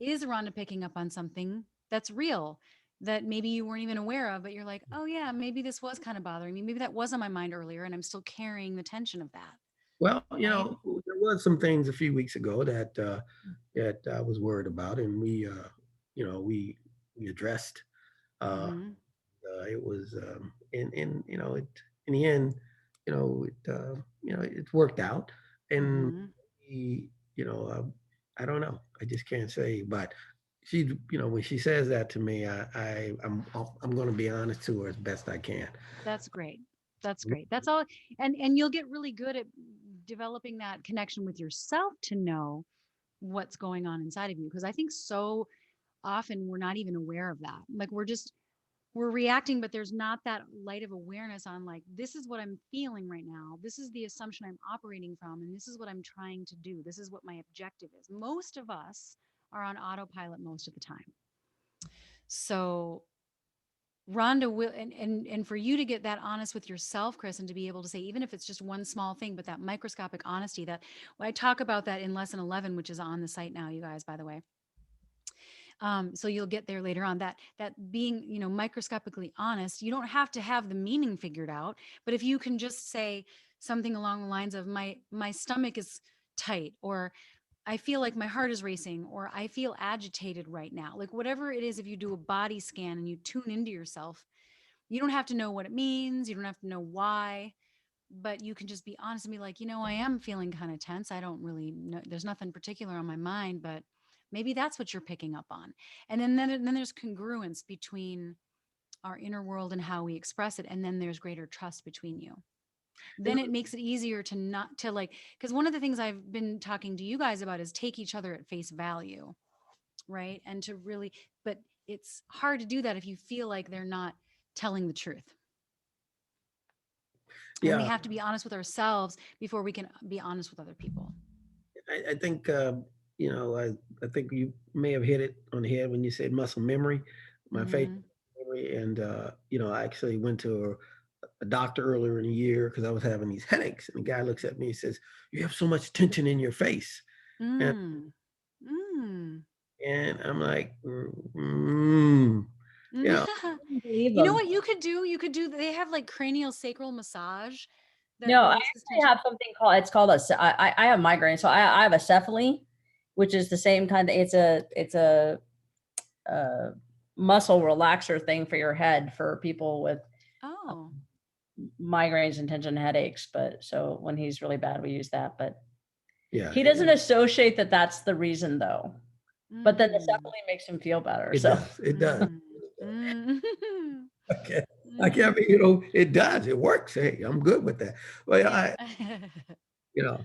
Is Rhonda picking up on something that's real, that maybe you weren't even aware of, but you're like, oh yeah, maybe this was kind of bothering me. Maybe that was on my mind earlier, and I'm still carrying the tension of that. Well, Right? there was some things a few weeks ago that I was worried about, and we addressed. It was, and it, in the end, it worked out, and I don't know. I just can't say, but she, when she says that to me, I'm going to be honest to her as best I can. That's great. That's great. That's all. And you'll get really good at developing that connection with yourself to know what's going on inside of you. Because I think so often we're not even aware of that. Like we're reacting, but there's not that light of awareness on like, this is what I'm feeling right now. This is the assumption I'm operating from, and this is what I'm trying to do. This is what my objective is. Most of us are on autopilot most of the time. So Rhonda will, and for you to get that honest with yourself, Chris, and to be able to say, even if it's just one small thing, but that microscopic honesty, that I talk about that in lesson 11, which is on the site now, you guys, by the way. So you'll get there later on, that being, microscopically honest, you don't have to have the meaning figured out, but if you can just say something along the lines of my stomach is tight, or I feel like my heart is racing, or I feel agitated right now, like whatever it is, if you do a body scan and you tune into yourself, You don't have to know what it means. You don't have to know why, but you can just be honest and be like, I am feeling kind of tense. I don't really know. There's nothing particular on my mind, but maybe that's what you're picking up on. And then there's congruence between our inner world and how we express it. And then there's greater trust between you. Then it makes it easier to not to like, because one of the things I've been talking to you guys about is take each other at face value, right? And to really, but it's hard to do that if you feel like they're not telling the truth. And we Yeah, have to be honest with ourselves before we can be honest with other people. I think, I think you may have hit it on the head when you said muscle memory, my favorite memory. And, I actually went to a doctor earlier in the year because I was having these headaches. And the guy looks at me and says, "You have so much tension in your face." And, and I'm like, You know what you could do? They have like cranial sacral massage. That No, I releases actually tension. have something called, it's called I have migraine. So I have a cephaly, which is the same kind of, it's a muscle relaxer thing for your head for people with Oh, migraines and tension headaches. But so when he's really bad, we use that, but yeah, he doesn't associate that that's the reason though. But then the cephaly makes him feel better. it So does. It does. Mm. I can't be, it does. It works. Hey, I'm good with that. Well, I, Good.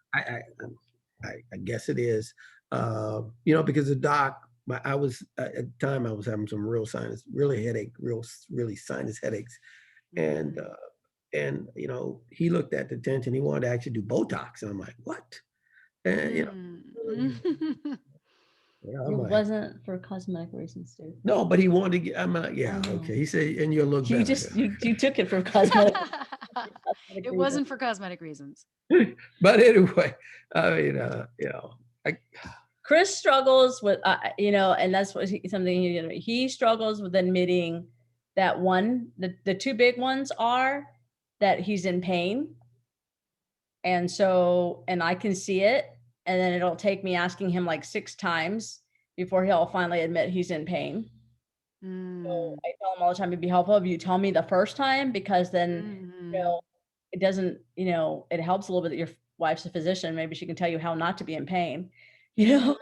I guess it is, because the doc, I was at the time I was having some real really sinus headaches, and he looked at the tension. He wanted to actually do Botox, and I'm like, what? And it I'm like, wasn't for cosmetic reasons, dude. no, but he wanted to get. I'm like, yeah, okay. He said, and you'll look better. You took it for cosmetic. It wasn't for cosmetic reasons. But anyway, I mean, Chris struggles with, and that's what something he struggles with admitting that the two big ones are that he's in pain. And I can see it. And then it'll take me asking him like 6 times before he'll finally admit he's in pain. So I tell him all the time, it'd be helpful if you tell me the first time, because then, it doesn't, it helps a little bit that your wife's a physician. Maybe she can tell you how not to be in pain, Yeah,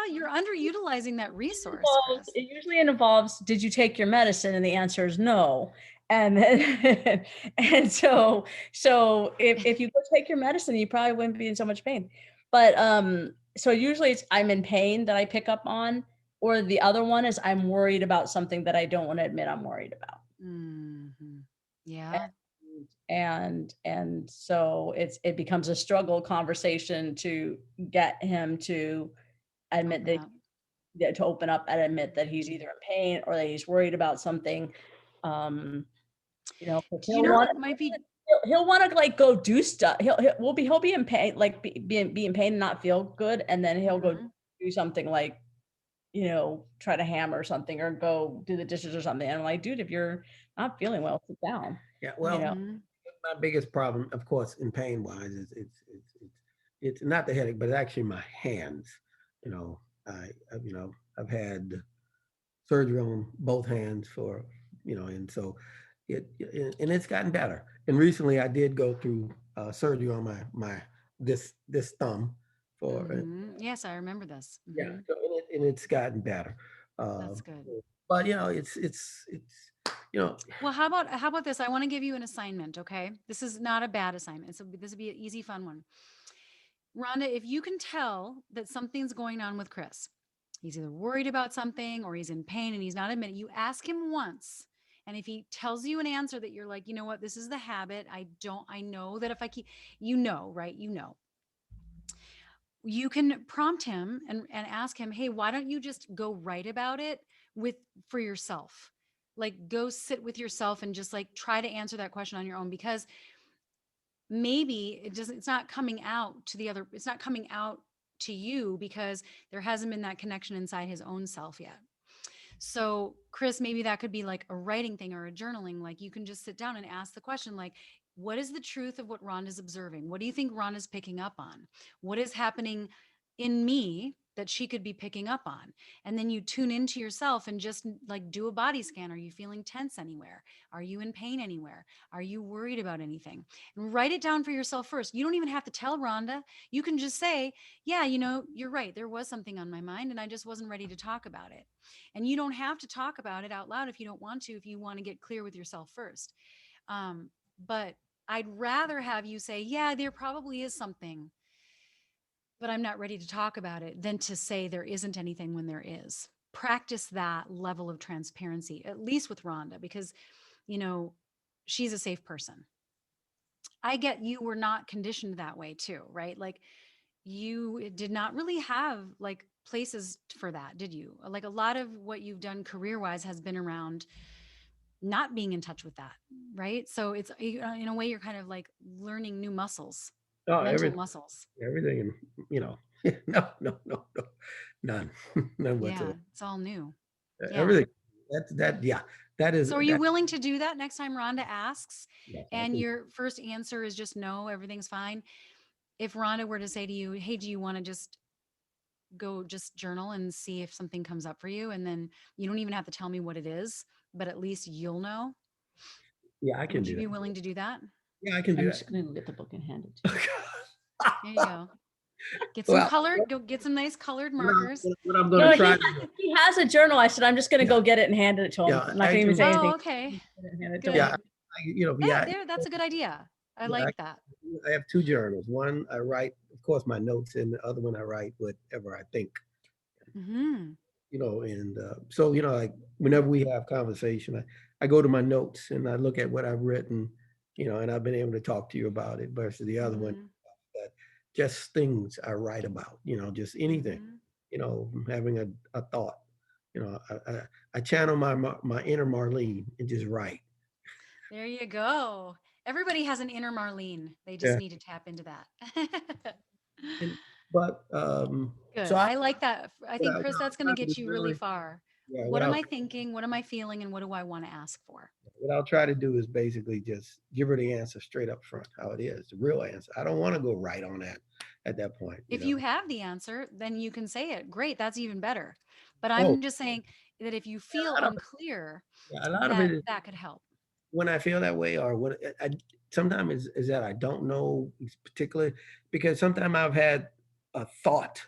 you're underutilizing that resource. It usually involves, did you take your medicine? And the answer is no. And then, and so if you go take your medicine, you probably wouldn't be in so much pain. But so usually it's I'm in pain that I pick up on, or the other one is I'm worried about something that I don't want to admit I'm worried about. Yeah. And so it becomes a struggle conversation to get him to admit to open up and admit that he's either in pain or that he's worried about something. He'll want to like go do stuff. He'll be in pain, like be in pain and not feel good, and then he'll go do something like, try to hammer something or go do the dishes or something. And I'm like, dude, if you're not feeling well, sit down. Yeah, well, my biggest problem, of course, in pain wise, is it's not the headache, but it's actually my hands. I've had surgery on both hands for, and so it's gotten better. And recently, I did go through surgery on this thumb for. Yes, I remember this. Yeah, so, and it's gotten better. That's good. But it's. Well, how about this? I want to give you an assignment, okay? This is not a bad assignment. So this would be an easy, fun one. Rhonda, if you can tell that something's going on with Chris, he's either worried about something or he's in pain and he's not admitting, you ask him once. And if he tells you an answer that you're like, you know what, this is the habit. I know that if I keep, right? You can prompt him and ask him, hey, why don't you just go write about it for yourself? Like go sit with yourself and just like try to answer that question on your own, because maybe it's not coming out to you because there hasn't been that connection inside his own self yet. So Chris, maybe that could be like a writing thing or a journaling. Like you can just sit down and ask the question, like, what is the truth of what Rhonda's observing? What do you think Rhonda's picking up on? What is happening in me that she could be picking up on. And then you tune into yourself and just like do a body scan. Are you feeling tense anywhere? Are you in pain anywhere? Are you worried about anything? And write it down for yourself first. You don't even have to tell Rhonda. You can just say, yeah, you know, you're right. There was something on my mind and I just wasn't ready to talk about it. And you don't have to talk about it out loud if you don't want to, if you want to get clear with yourself first. But I'd rather have you say, yeah, there probably is something, but I'm not ready to talk about it, than to say there isn't anything when there is. Practice that level of transparency, at least with Rhonda, because, you know, she's a safe person. I get you were not conditioned that way too, right? Like you did not really have like places for that, did you? Like a lot of what you've done career-wise has been around not being in touch with that, right? So it's in a way you're kind of like learning new muscles, Oh, mental muscles. everything, and no, none, none Yeah, whatsoever. it's all new. Yeah. Everything. Yeah, that is. So are you willing to do that next time Rhonda asks Yes, and your first answer is just no, everything's fine? If Rhonda were to say to you, hey, do you want to just go just journal and see if something comes up for you? And then you don't even have to tell me what it is, but at least you'll know. Yeah, I can Would do you that. be willing to do that? Yeah, I can do I'm that. just gonna go get the book and hand it to you. There you go. Get some Well, colored, go get some nice colored what markers. what I'm No, gonna he try. has, he has a journal. I said, I'm just gonna go get it and hand it to him. Yeah, I'm not gonna even say actually- anything. Oh, okay. Hand it to Good. him. Yeah, there, that's a good idea. I like that. I have two journals. One I write, of course, my notes, and the other one I write whatever I think. Mm-hmm. And so like whenever we have conversation, I go to my notes and I look at what I've written, and I've been able to talk to you about it versus the other one, that just things I write about, just anything, having a thought, I channel my inner Marlene and just write. There you go. Everybody has an inner Marlene. They just need to tap into that. But Good. so I like that. I think, what Chris, that's going to get you really far. Yeah, What am I thinking? What am I feeling? And what do I want to ask for? what I'll try to do is basically just give her the answer straight up front, how it is, the real answer. I don't want to go right on that at that point. If you have the answer, then you can say it. Great. That's even better. But I'm just saying that if you feel unclear, a lot of it is that could help. when I feel that way, or when I sometimes is that I don't know particularly, because sometimes I've had a thought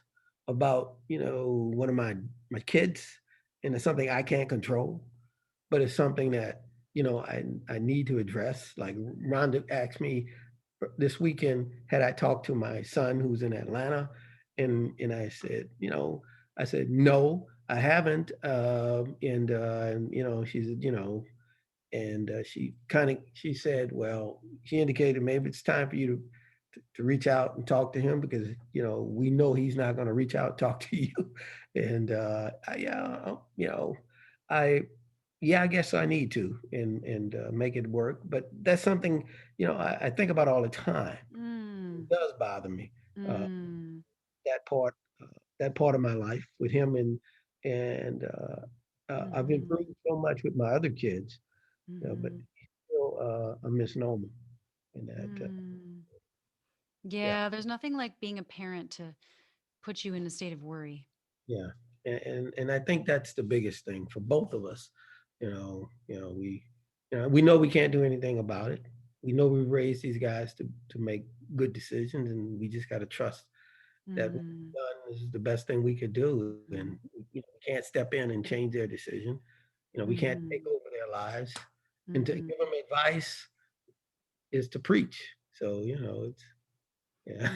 about one of my kids, and it's something I can't control, but it's something that I need to address. Like Rhonda asked me this weekend, had I talked to my son who's in Atlanta, and I said, no, I haven't, and she said, and she said, well, she indicated maybe it's time for you to reach out and talk to him, because we know he's not going to reach out and talk to you. And I guess I need to and make it work. But that's something I think about all the time. It does bother me, that part of my life with him, and I've improved so much with my other kids. But still a misnomer in that. Yeah, there's nothing like being a parent to put you in a state of worry. Yeah, and I think that's the biggest thing for both of us. We know we can't do anything about it. We know we've raised these guys to make good decisions, and we just got to trust that what we've done is the best thing we could do, and we can't step in and change their decision. We can't take over their lives. And to give them advice is to preach. So, it's, yeah.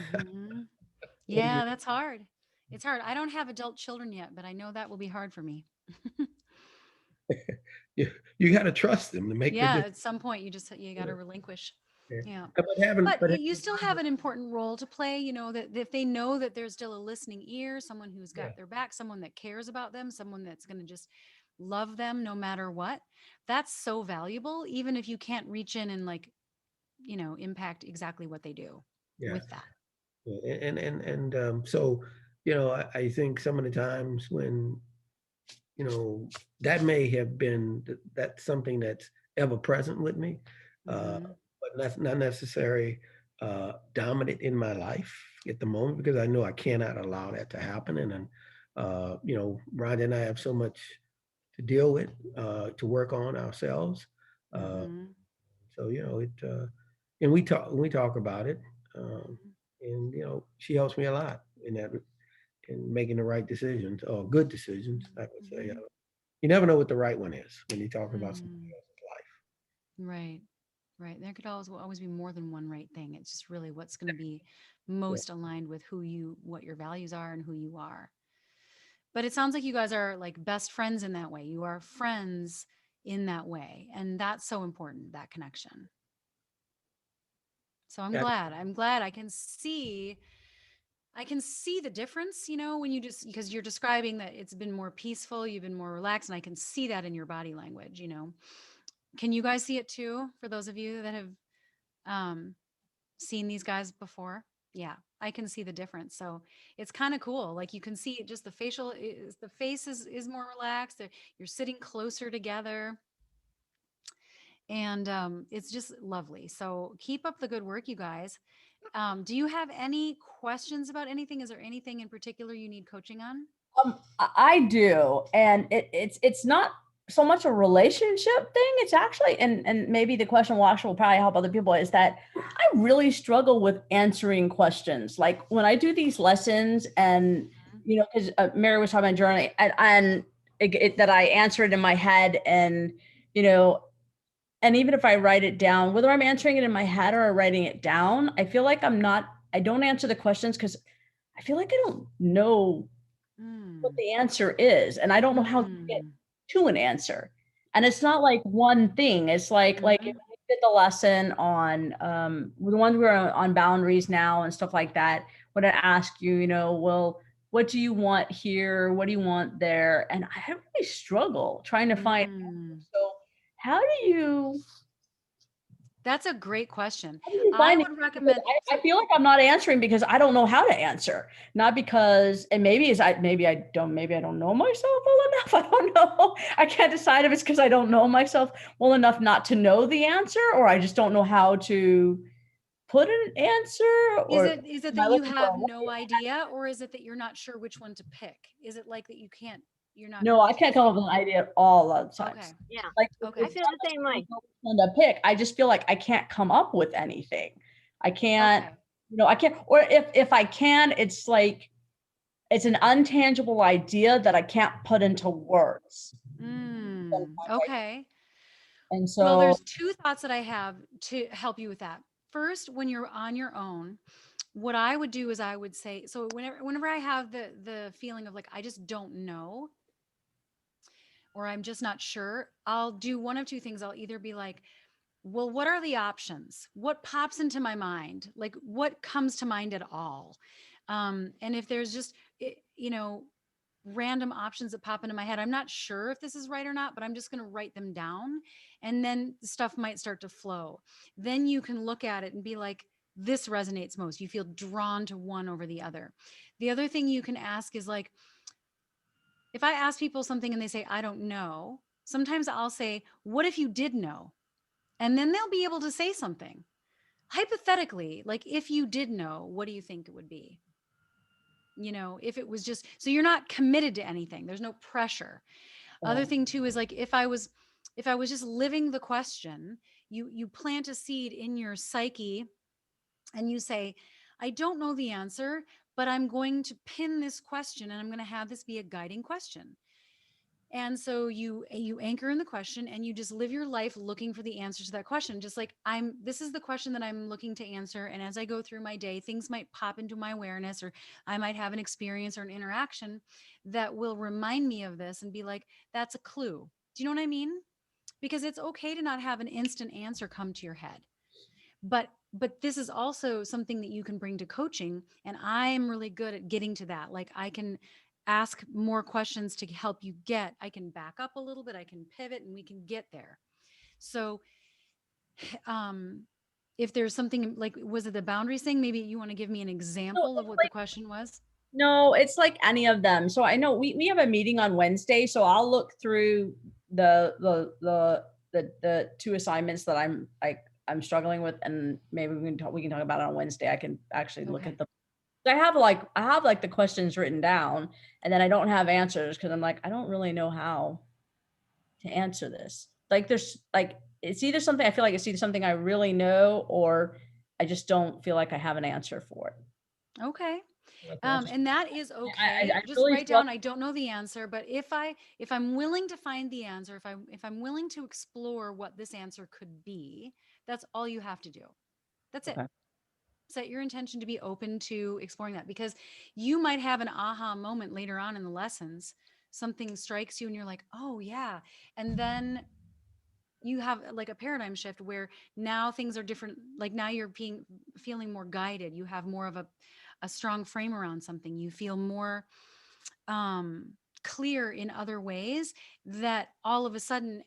Yeah, that's hard. It's hard. I don't have adult children yet, but I know that will be hard for me. You got to trust them to make at some point you got to relinquish. Yeah. But you still have an important role to play, that if they know that there's still a listening ear, someone who's got their back, someone that cares about them, someone that's going to just love them no matter what. That's so valuable, even if you can't reach in and impact exactly what they do with that. And so, I think some of the times when, that may have been that's something that's ever present with me, but that's not necessary dominant in my life at the moment, because I know I cannot allow that to happen. And then, you know, Rhonda and I have so much to deal with, to work on ourselves. So, you know, and we talk about it. And, you know, she helps me a lot in that, in making the right decisions, or good decisions, I would say. You never know what the right one is when you're talking about somebody else's life. Right. Right. There could always be more than one right thing. It's just really what's going to be most aligned with what your values are and who you are. But it sounds like you guys are like best friends in that way. You are friends in that way. And that's so important, that connection. So I'm glad I can see the difference, you know, when because you're describing that it's been more peaceful, you've been more relaxed, and I can see that in your body language, you know. Can you guys see it too, for those of you that have seen these guys before? Yeah, I can see the difference. So it's kind of cool. Like you can see it, just the face is more relaxed. You're sitting closer together. And it's just lovely. So keep up the good work, you guys. Do you have any questions about anything? Is there anything in particular you need coaching on? I do, and it's not so much a relationship thing. It's actually, and maybe the question will probably help other people, is that I really struggle with answering questions. Like when I do these lessons, and you know, because Mary was talking about journaling, and that I answer it in my head, and you know, and even if I write it down, whether I'm answering it in my head or writing it down, I feel like I don't answer the questions because I feel like I don't know what the answer is, and I don't know how to get to an answer. And it's not like one thing. It's like if we did the lesson on the ones we're on boundaries now and stuff like that, when I ask you, you know, well, what do you want here? What do you want there? And I really struggle trying to find. So how do you? That's a great question. I would recommend. I feel like I'm not answering because I don't know how to answer, not because, and maybe I don't know myself well enough. I don't know. I can't decide if it's because I don't know myself well enough not to know the answer, or I just don't know how to put an answer. Or is it that you have no idea, or is it that you're not sure which one to pick? Is it like that you're not? No, I can't come up with an idea at all of the times. Okay. Yeah. Like, I feel the same way. To pick, I just feel like I can't come up with anything. I can't, you know, I can't, or if I can, it's like, it's an untangible idea that I can't put into words. Okay. And so, well, there's two thoughts that I have to help you with that. First, when you're on your own, what I would do is I would say, so whenever I have the feeling of like, I just don't know, or I'm just not sure, I'll do one of two things. I'll either be like, well, what are the options? What pops into my mind? Like what comes to mind at all? And if there's just, you know, random options that pop into my head, I'm not sure if this is right or not, but I'm just going to write them down, and then stuff might start to flow. Then you can look at it and be like, this resonates most. You feel drawn to one over the other. The other thing you can ask is like, if I ask people something and they say, I don't know, sometimes I'll say, what if you did know? And then they'll be able to say something. Hypothetically, like if you did know, what do you think it would be? You know, if it was just, so you're not committed to anything, there's no pressure. Other thing too is like, if I was just living the question, you plant a seed in your psyche and you say, I don't know the answer, but I'm going to pin this question and I'm going to have this be a guiding question. And so you anchor in the question and you just live your life looking for the answer to that question. Just like this is the question that I'm looking to answer. And as I go through my day, things might pop into my awareness, or I might have an experience or an interaction that will remind me of this and be like, that's a clue. Do you know what I mean? Because it's okay to not have an instant answer come to your head. But this is also something that you can bring to coaching. And I am really good at getting to that. Like I can ask more questions to help you I can back up a little bit, I can pivot, and we can get there. So if there's something like, was it the boundaries thing? Maybe you want to give me an example of what the question was? No, it's like any of them. So I know we have a meeting on Wednesday, so I'll look through the two assignments that I'm struggling with, and maybe we can talk about it on Wednesday. I can actually look Okay. at I have like the questions written down, and then I don't have answers because I'm like, I don't really know how to answer this. Like there's like, it's either something, I feel like it's either something I really know, or I just don't feel like I have an answer for it. Okay. And that is okay. I Just really write feel- down, I don't know the answer, but if I'm willing to find the answer, if I'm willing to explore what this answer could be, that's all you have to do. That's it. Okay. Set your intention to be open to exploring that, because you might have an aha moment later on in the lessons. Something strikes you and you're like, oh yeah. And then you have like a paradigm shift where now things are different. Like now you're feeling more guided. You have more of a strong frame around something. You feel more clear in other ways, that all of a sudden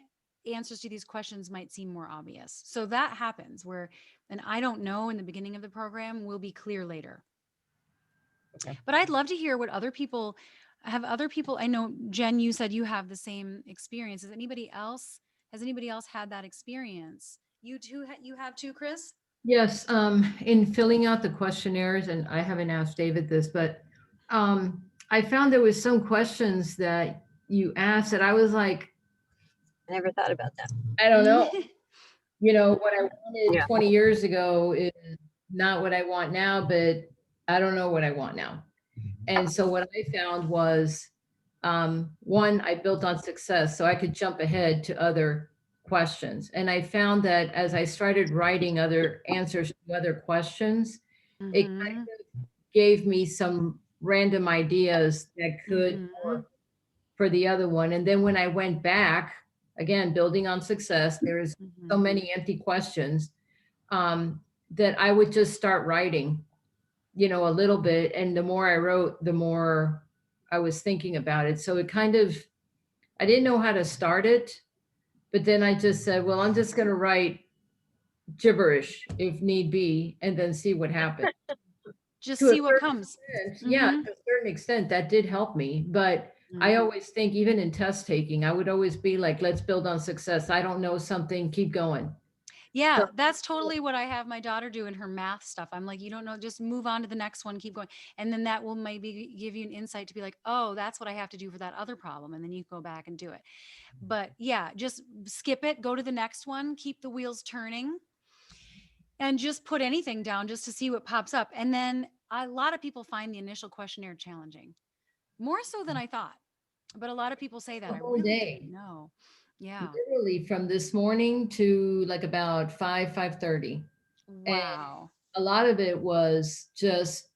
answers to these questions might seem more obvious. So that happens where an I don't know in the beginning of the program will be clear later. Okay. But I'd love to hear what other people I know, Jen, you said you have the same experience. Has anybody else had that experience? You too, you have too, Chris? Yes, in filling out the questionnaires, and I haven't asked David this, but I found there was some questions that you asked that I was like, I never thought about that. I don't know. You know, what I wanted Yeah. 20 years ago is not what I want now, but I don't know what I want now. And so what I found was, one, I built on success, so I could jump ahead to other questions. And I found that as I started writing other answers to other questions, it kind of gave me some random ideas that could work for the other one. And then when I went back, again, building on success, there's so many empty questions, that I would just start writing, you know, a little bit. And the more I wrote, the more I was thinking about it. So it kind of, I didn't know how to start it, but then I just said, well, I'm just going to write gibberish if need be, and then see what happens. Just To a see what certain comes. extent, yeah, to a certain extent, that did help me. But I always think, even in test taking, I would always be like, let's build on success. I don't know something, keep going. Yeah, So- that's totally what I have my daughter do in her math stuff. I'm like, you don't know, just move on to the next one, keep going. And then that will maybe give you an insight to be like, oh, that's what I have to do for that other problem. And then you go back and do it. But yeah, just skip it, go to the next one, keep the wheels turning, and just put anything down just to see what pops up. And then a lot of people find the initial questionnaire challenging, more so than I thought. But a lot of people say that. The I whole really day. didn't know. Yeah. Literally from this morning to like about 5:30. Wow. A lot of it was just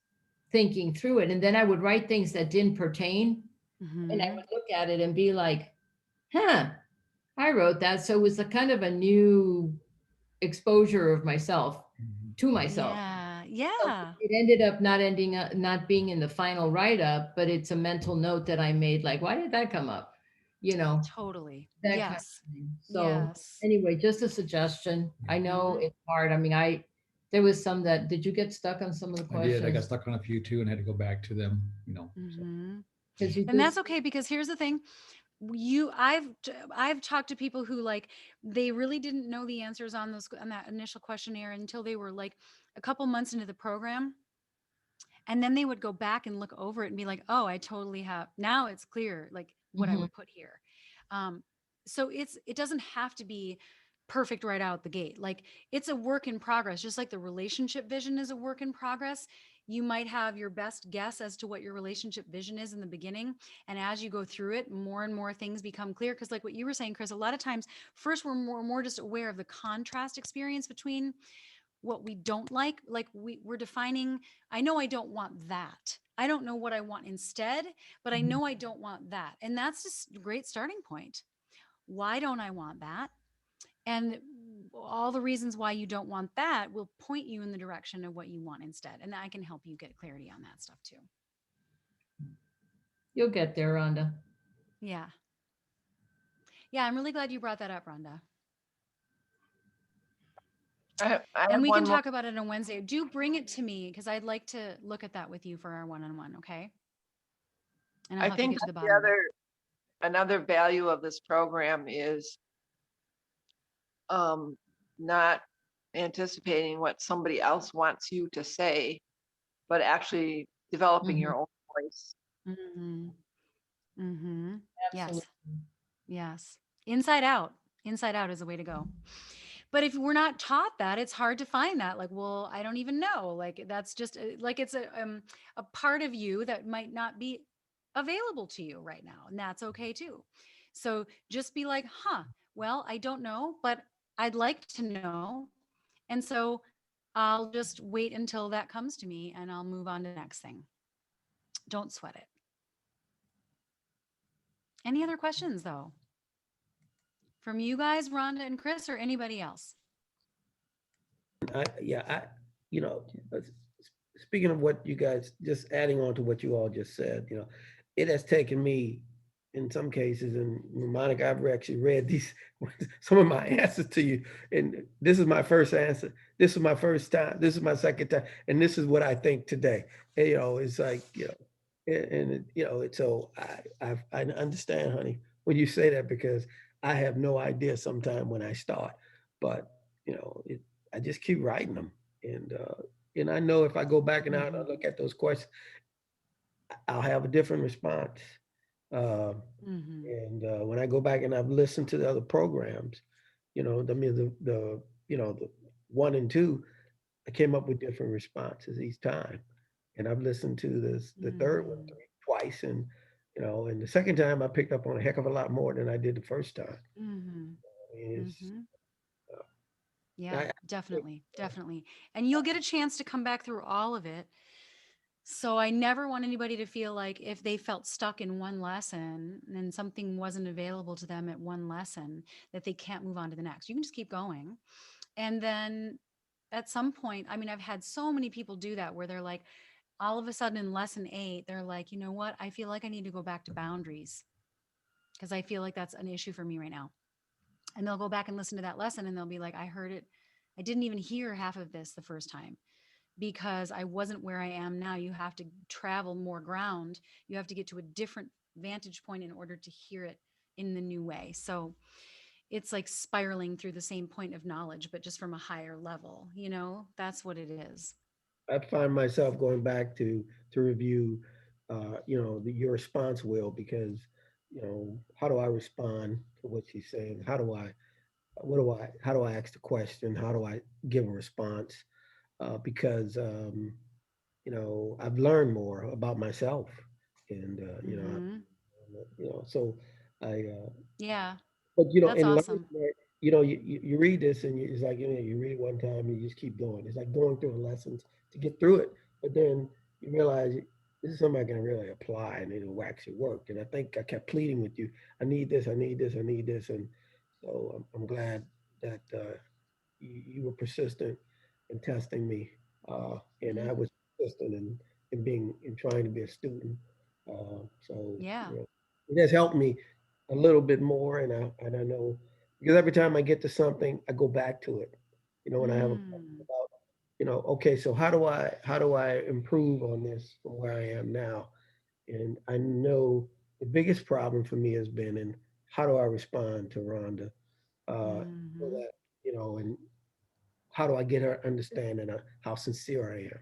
thinking through it. And then I would write things that didn't pertain. And I would look at it and be like, huh, I wrote that. So it was a kind of a new exposure of myself to myself. Yeah. So Yeah. it ended up not being in the final write-up, but it's a mental note that I made, like, why did that come up? You know, Totally. that kind Yes. of thing. So Yes. anyway, just a suggestion. I know it's hard. I mean, there was some that, did you get stuck on some of the I questions? did. I got stuck on a few too and had to go back to them, you know. So. And that's okay, because here's the thing. I've talked to people who, like, they really didn't know the answers on that initial questionnaire until they were like a couple months into the program. And then they would go back and look over it and be like, oh, I totally have, now it's clear, like what I would put here. So it doesn't have to be perfect right out the gate. Like, it's a work in progress, just like the relationship vision is a work in progress. You might have your best guess as to what your relationship vision is in the beginning. And as you go through it, more and more things become clear. Because like what you were saying, Chris, a lot of times, first, we're more just aware of the contrast experience between what we don't like we're defining, I know I don't want that. I don't know what I want instead, but I know I don't want that. And that's just a great starting point. Why don't I want that? And all the reasons why you don't want that will point you in the direction of what you want instead. And I can help you get clarity on that stuff too. You'll get there, Rhonda. Yeah. Yeah, I'm really glad you brought that up, Rhonda. And we can talk about it on Wednesday. Do bring it to me, because I'd like to look at that with you for our one-on-one, okay? And I'll I have to think get to the the bottom of it. another value of this program is not anticipating what somebody else wants you to say, but actually developing your own voice. Mm-hmm. Mm-hmm. Absolutely. Yes. Inside out. Inside out is a way to go. But if we're not taught that, it's hard to find that. Like, well, I don't even know. Like, that's just like it's a part of you that might not be available to you right now, and that's okay too. So just be like, huh, well, I don't know, but I'd like to know, and so I'll just wait until that comes to me, and I'll move on to the next thing. Don't sweat it. Any other questions though? From you guys, Rhonda and Chris, or anybody else? You know, speaking of what you guys, just adding on to what you all just said, you know, it has taken me in some cases, and Monica, I've actually read these, some of my answers to you, and this is my first answer. This is my first time. This is my second time. And this is what I think today. And, you know, it's like, you know, you know, it's so I understand, honey, when you say that, because I have no idea sometime when I start, but, you know, I just keep writing them. And I know if I go back and I look at those questions, I'll have a different response. And when I go back and I've listened to the other programs, you know, I mean, the you know, the 1 and 2, I came up with different responses each time. And I've listened to the third one twice, and you know, and the second time I picked up on a heck of a lot more than I did the first time. Yeah, definitely. Definitely. And you'll get a chance to come back through all of it. So I never want anybody to feel like if they felt stuck in one lesson and something wasn't available to them at one lesson, that they can't move on to the next. You can just keep going. And then at some point, I mean, I've had so many people do that where they're like, all of a sudden in lesson 8, they're like, you know what? I feel like I need to go back to boundaries because I feel like that's an issue for me right now. And they'll go back and listen to that lesson and they'll be like, I heard it. I didn't even hear half of this the first time because I wasn't where I am now. You have to travel more ground. You have to get to a different vantage point in order to hear it in the new way. So it's like spiraling through the same point of knowledge, but just from a higher level, you know, that's what it is. I find myself going back to review, you know, your response, Will, because, you know, how do I respond to what she's saying? How do I ask the question? How do I give a response? Because, you know, I've learned more about myself, and you know, so Yeah, but you know, that's in learning awesome. that, you know, you read this and it's like, you know, you read it one time and you just keep going. It's like going through the lessons to get through it, but then you realize this is something I can really apply and it'll actually work. And I think I kept pleading with you, I need this, I need this, I need this, and so I'm glad that you were persistent in testing me, and I was persistent in being in trying to be a student. So Yeah. you know, it has helped me a little bit more, and I know, because every time I get to something, I go back to it. You know, when I have a question about, you know, okay, so how do I improve on this from where I am now? And I know the biggest problem for me has been in how do I respond to Rhonda, so that, you know, and how do I get her understanding of how sincere I am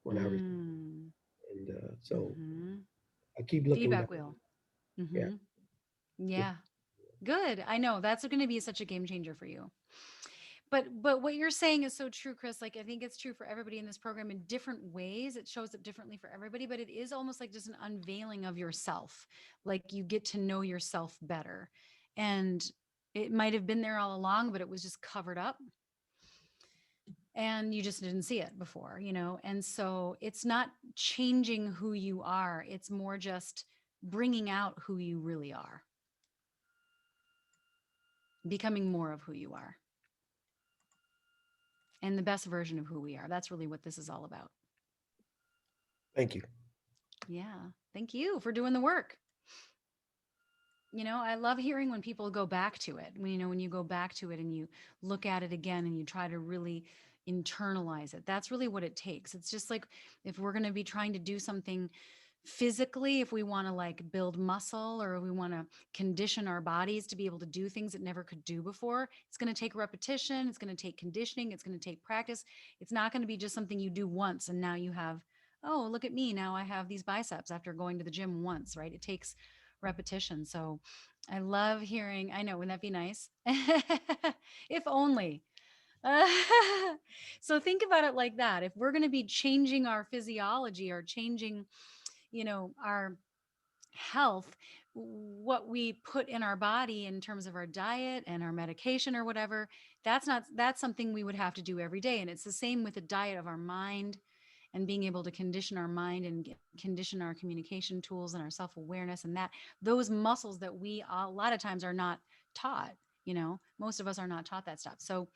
when I respond? And so I keep looking back. Feedback wheel. Yeah. Yeah. Good. I know that's going to be such a game changer for you. But what you're saying is so true, Chris. Like I think it's true for everybody in this program in different ways. It shows up differently for everybody, but it is almost like just an unveiling of yourself. Like you get to know yourself better. And it might have been there all along, but it was just covered up. And you just didn't see it before, you know? And so it's not changing who you are. It's more just bringing out who you really are, becoming more of who you are and the best version of who we are. That's really what this is all about. Thank you. Yeah. Thank you for doing the work. You know, I love hearing when people go back to it. When, you know, when you go back to it and you look at it again and you try to really internalize it. That's really what it takes. It's just like if we're going to be trying to do something physically, if we want to like build muscle or we want to condition our bodies to be able to do things it never could do before, it's going to take repetition. It's going to take conditioning. It's going to take practice. It's not going to be just something you do once and now you have, oh, look at me. Now I have these biceps after going to the gym once, right? It takes repetition. So I love hearing, I know, wouldn't that be nice? If only. So think about it like that. If we're going to be changing our physiology or changing, our health, what we put in our body in terms of our diet and our medication or whatever, that's something we would have to do every day. And it's the same with the diet of our mind and being able to condition our mind and condition our communication tools and our self-awareness, and that those muscles that we a lot of times are not taught. Most of us are not taught that stuff. So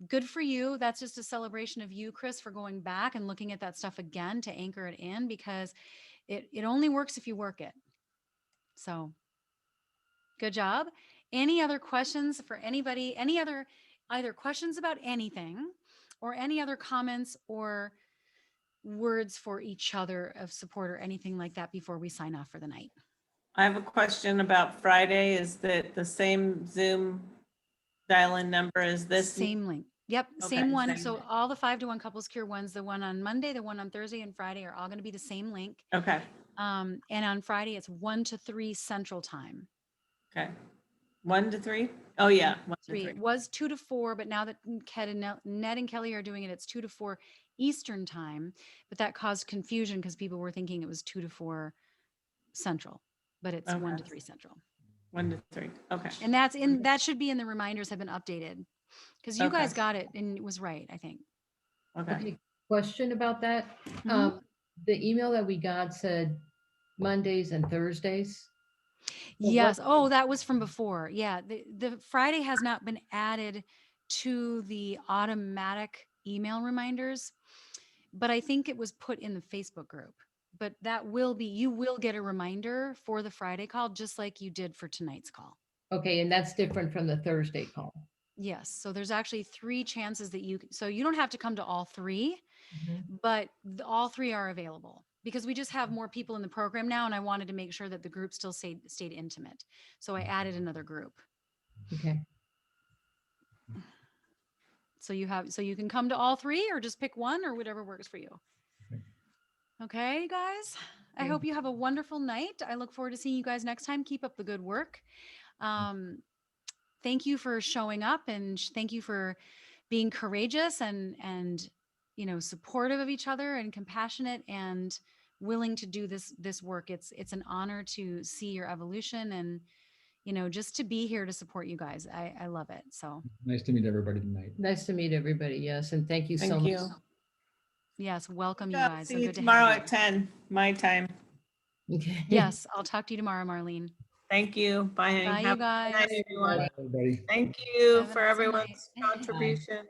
good for you. That's just a celebration of you, Chris, for going back and looking at that stuff again to anchor it in, because it only works if you work it. So good job. Any other questions for anybody? Any other either questions about anything or any other comments or words for each other of support or anything like that before we sign off for the night? I have a question about Friday. Is that the same Zoom dial-in number as this? Same link. Yep, Okay, same one. same So link. all the 5-to-1 couples cure ones, the one on Monday, the one on Thursday and Friday are all going to be the same link. Okay. And on Friday, it's 1 to 3 Central Time. Okay. 1 to 3? Oh yeah, 1 to 3. 3. It was 2 to 4, but now that Ned and Kelly are doing it, it's 2 to 4 Eastern Time. But that caused confusion because people were thinking it was 2 to 4 Central, but it's 1 to 3 Central. 1 to 3. Okay. And that should be in the reminders, have been updated because you guys got it and it was right, I think. Okay, question about that. Mhm. The email that we got said Mondays and Thursdays. So Yes. what- Oh, that was from before. Yeah. The Friday has not been added to the automatic email reminders, but I think it was put in the Facebook group. But you will get a reminder for the Friday call, just like you did for tonight's call. Okay, and that's different from the Thursday call. Yes. So there's actually 3 chances that so you don't have to come to all 3, Mhm. but all 3 are available because we just have more people in the program now. And I wanted to make sure that the group still stayed intimate. So I added another group. Okay. So you can come to all 3 or just pick one or whatever works for you. Okay, guys, I hope you have a wonderful night. I look forward to seeing you guys next time. Keep up the good work. Thank you for showing up and thank you for being courageous and supportive of each other and compassionate and willing to do this work. It's an honor to see your evolution and just to be here to support you guys. I love it. So Nice to meet everybody tonight. Nice to meet everybody. Yes, and thank you so Thank much. you. yes, welcome you guys. So See you good to tomorrow have at 10, my time. Okay. Yes, I'll talk to you tomorrow, Marlene. Thanght you. Bye. Bye, you Have a good night, guys. everyone. Bye, everybody. Thank you Have an for awesome everyone's night. contribution.